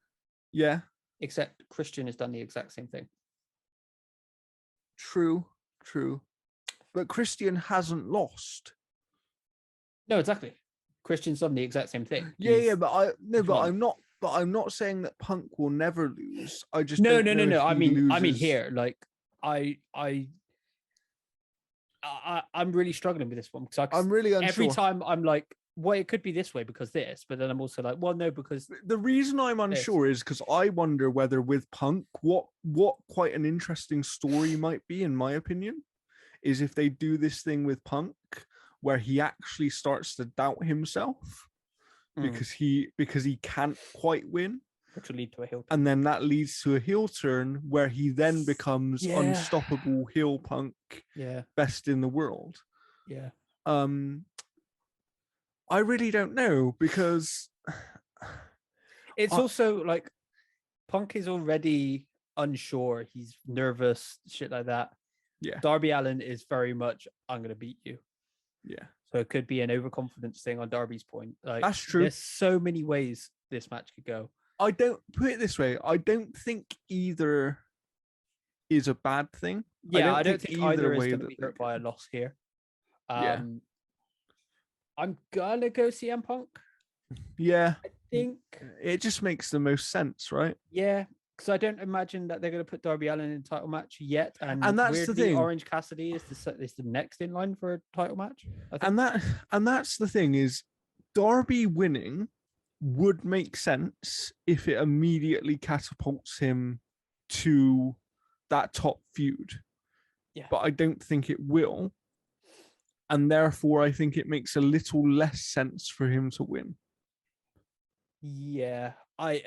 Yeah. Except Christian has done the exact same thing. True. But Christian hasn't lost. No, exactly. Christian's done the exact same thing. But I'm not saying that Punk will never lose. I just no. I mean here, like I'm really struggling with this one because I'm really unsure. Every time I'm like, well, it could be this way because this, but then I'm also like, well, no, because the reason I'm unsure is because I wonder whether with Punk, what quite an interesting story might be, in my opinion, is if they do this thing with Punk where he actually starts to doubt himself because he can't quite win, which will lead to a heel turn. And then that leads to a heel turn where he then becomes unstoppable heel Punk, best in the world. Yeah. I really don't know because it's also like Punk is already unsure. He's nervous, shit like that. Yeah. Darby Allin is very much, I'm going to beat you. Yeah. So it could be an overconfidence thing on Darby's point. Like, that's true. There's so many ways this match could go. I don't put it this way. I don't think either is a bad thing. Yeah, I don't think either is going to be hurt by a loss here. I'm gonna go CM Punk. Yeah, I think it just makes the most sense, right? Yeah, because I don't imagine that they're going to put Darby Allin in a title match yet, and that's weirdly, the thing. Orange Cassidy is the next in line for a title match. I think. And that's the thing is, Darby winning would make sense if it immediately catapults him to that top feud. Yeah, but I don't think it will. And therefore, I think it makes a little less sense for him to win. Yeah, I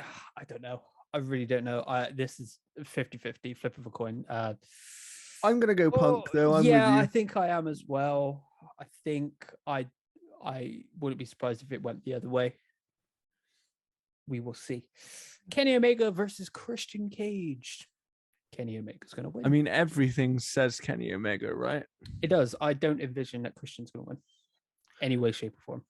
don't know. I really don't know. This is 50-50, flip of a coin. I'm going to go Punk, though. I'm with you. I think I am as well. I think I wouldn't be surprised if it went the other way. We will see. Kenny Omega versus Christian Cage. Kenny Omega's going to win. I mean, everything says Kenny Omega, right? It does. I don't envision that Christian's going to win. Any way, shape, or form.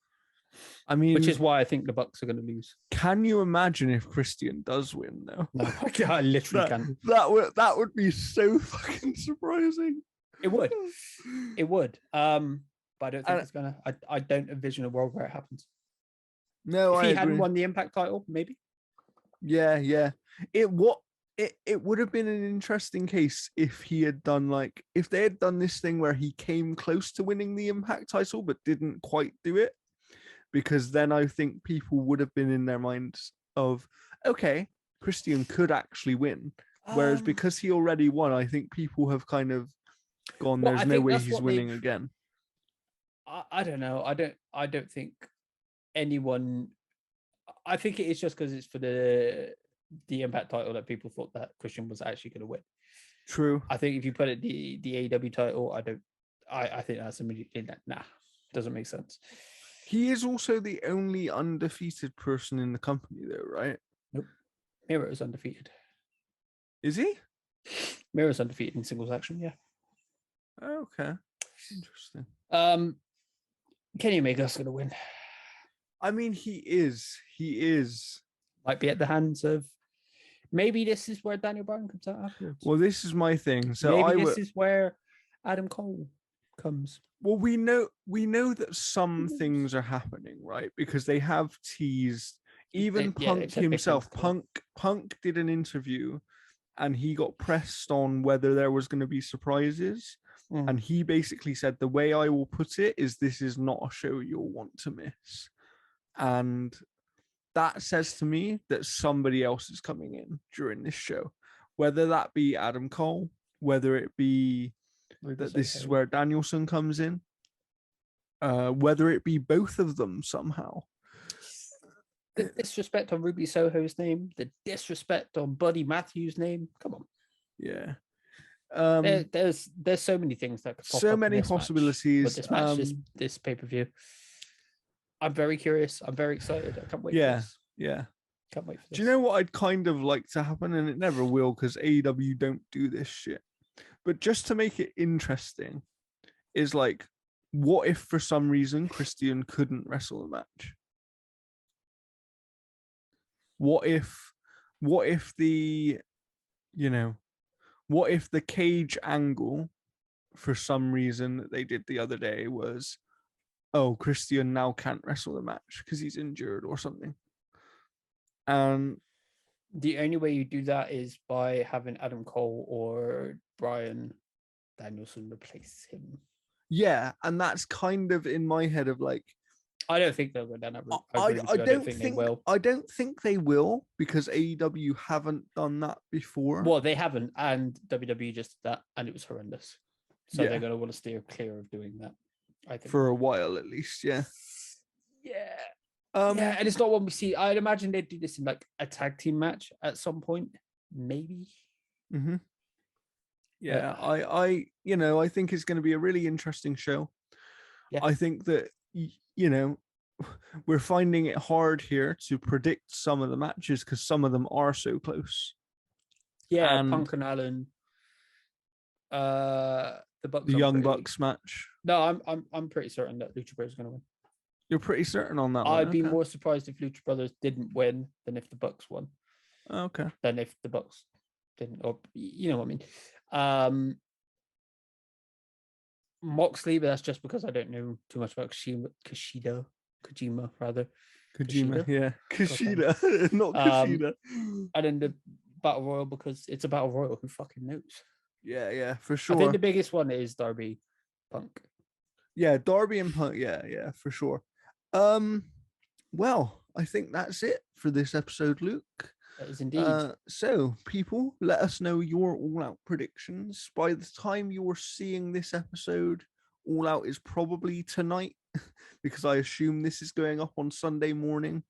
I mean, which is why I think the Bucks are going to lose. Can you imagine if Christian does win, though? No, I literally can't. That would be so fucking surprising. It would. But I don't think it's gonna. I don't envision a world where it happens. No, if he hadn't won the Impact title, maybe. Yeah. it would have been an interesting case if he had done if they had done this thing where he came close to winning the Impact title but didn't quite do it, because then I think people would have been in their minds of, okay, Christian could actually win. Whereas because he already won, I think people have kind of gone, there's no way he's winning again. I don't know. I don't think anyone. I think it is just because it's for the Impact title that people thought that Christian was actually going to win. True. I think if you put it the AEW title, I think that's immediately doesn't make sense. He is also the only undefeated person in the company, though, right? Nope. Miro is undefeated. Is he? Miro's undefeated in singles action, yeah. Okay. Interesting. Kenny Omega's going to win. I mean, he is. Might be at the hands of. Maybe this is where Daniel Bryan comes out afterwards. Well, this is my thing. So maybe this is where Adam Cole comes. Well, we know that some things are happening, right? Because they have teased. Even Punk himself. Punk did an interview, and he got pressed on whether there was going to be surprises. And he basically said, the way I will put it is, this is not a show you'll want to miss. And that says to me that somebody else is coming in during this show, whether that be Adam Cole, whether it be that this is where Danielson comes in, whether it be both of them somehow. The disrespect on Ruby Soho's name, the disrespect on Buddy Matthews' name. Come on. Yeah. There's so many things that could pop so up many possibilities. With this match, this pay-per-view. I'm very curious. I'm very excited. I can't wait. Yeah, for this. yeah. Can't wait for this. Do you know what I'd kind of like to happen? And it never will, because AEW don't do this shit. But just to make it interesting, is what if for some reason Christian couldn't wrestle the match? What if the cage angle for some reason that they did the other day was, oh, Christian now can't wrestle the match because he's injured or something. And the only way you do that is by having Adam Cole or Bryan Danielson replace him. Yeah, and that's kind of in my head of I don't think they'll go down that route. I don't think they will. I don't think they will, because AEW haven't done that before. Well, they haven't, and WWE just did that, and it was horrendous. So they're going to want to steer clear of doing that, I think. For a while, at least, yeah. Yeah. Yeah, and it's not one we see. I'd imagine they'd do this in a tag team match at some point, maybe. Mm-hmm. Yeah, I think it's going to be a really interesting show. Yeah. I think that we're finding it hard here to predict some of the matches because some of them are so close. Yeah, and Punk and Allen, the Bucks, the Young Bucks match. No, I'm pretty certain that Lucha Brothers is going to win. You're pretty certain on that one? I'd be more surprised if Lucha Brothers didn't win than if the Bucks won. Okay. Than if the Bucks didn't, or you know what I mean. Moxley, but that's just because I don't know too much about Kojima, yeah. Kushida, not Kushida. And then the Battle Royal, because it's a Battle Royal, who fucking knows? Yeah, for sure. I think the biggest one is Darby Punk. Yeah, Darby and Punk, yeah, for sure. Well, I think that's it for this episode, Luke. That is indeed. So, people, let us know your All Out predictions. By the time you're seeing this episode, All Out is probably tonight, because I assume this is going up on Sunday morning.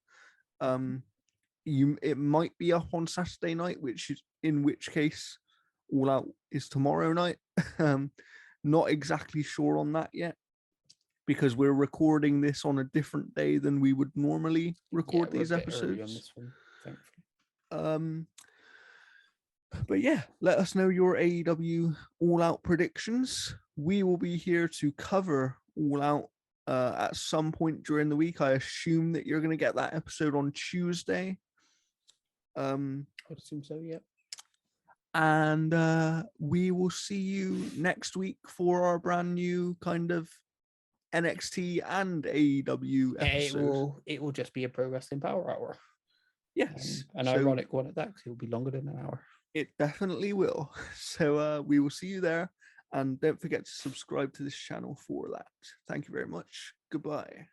It might be up on Saturday night, in which case All Out is tomorrow night. Not exactly sure on that yet, because we're recording this on a different day than we would normally record these episodes. On this one, thankfully. But yeah, let us know your AEW All Out predictions. We will be here to cover All Out at some point during the week. I assume that you're going to get that episode on Tuesday. I would assume so, yeah. And we will see you next week for our brand new kind of NXT and AEW episode. It will just be a Pro Wrestling Power Hour. Yes. An ironic one at that, because it will be longer than an hour. It definitely will. So we will see you there. And don't forget to subscribe to this channel for that. Thank you very much. Goodbye.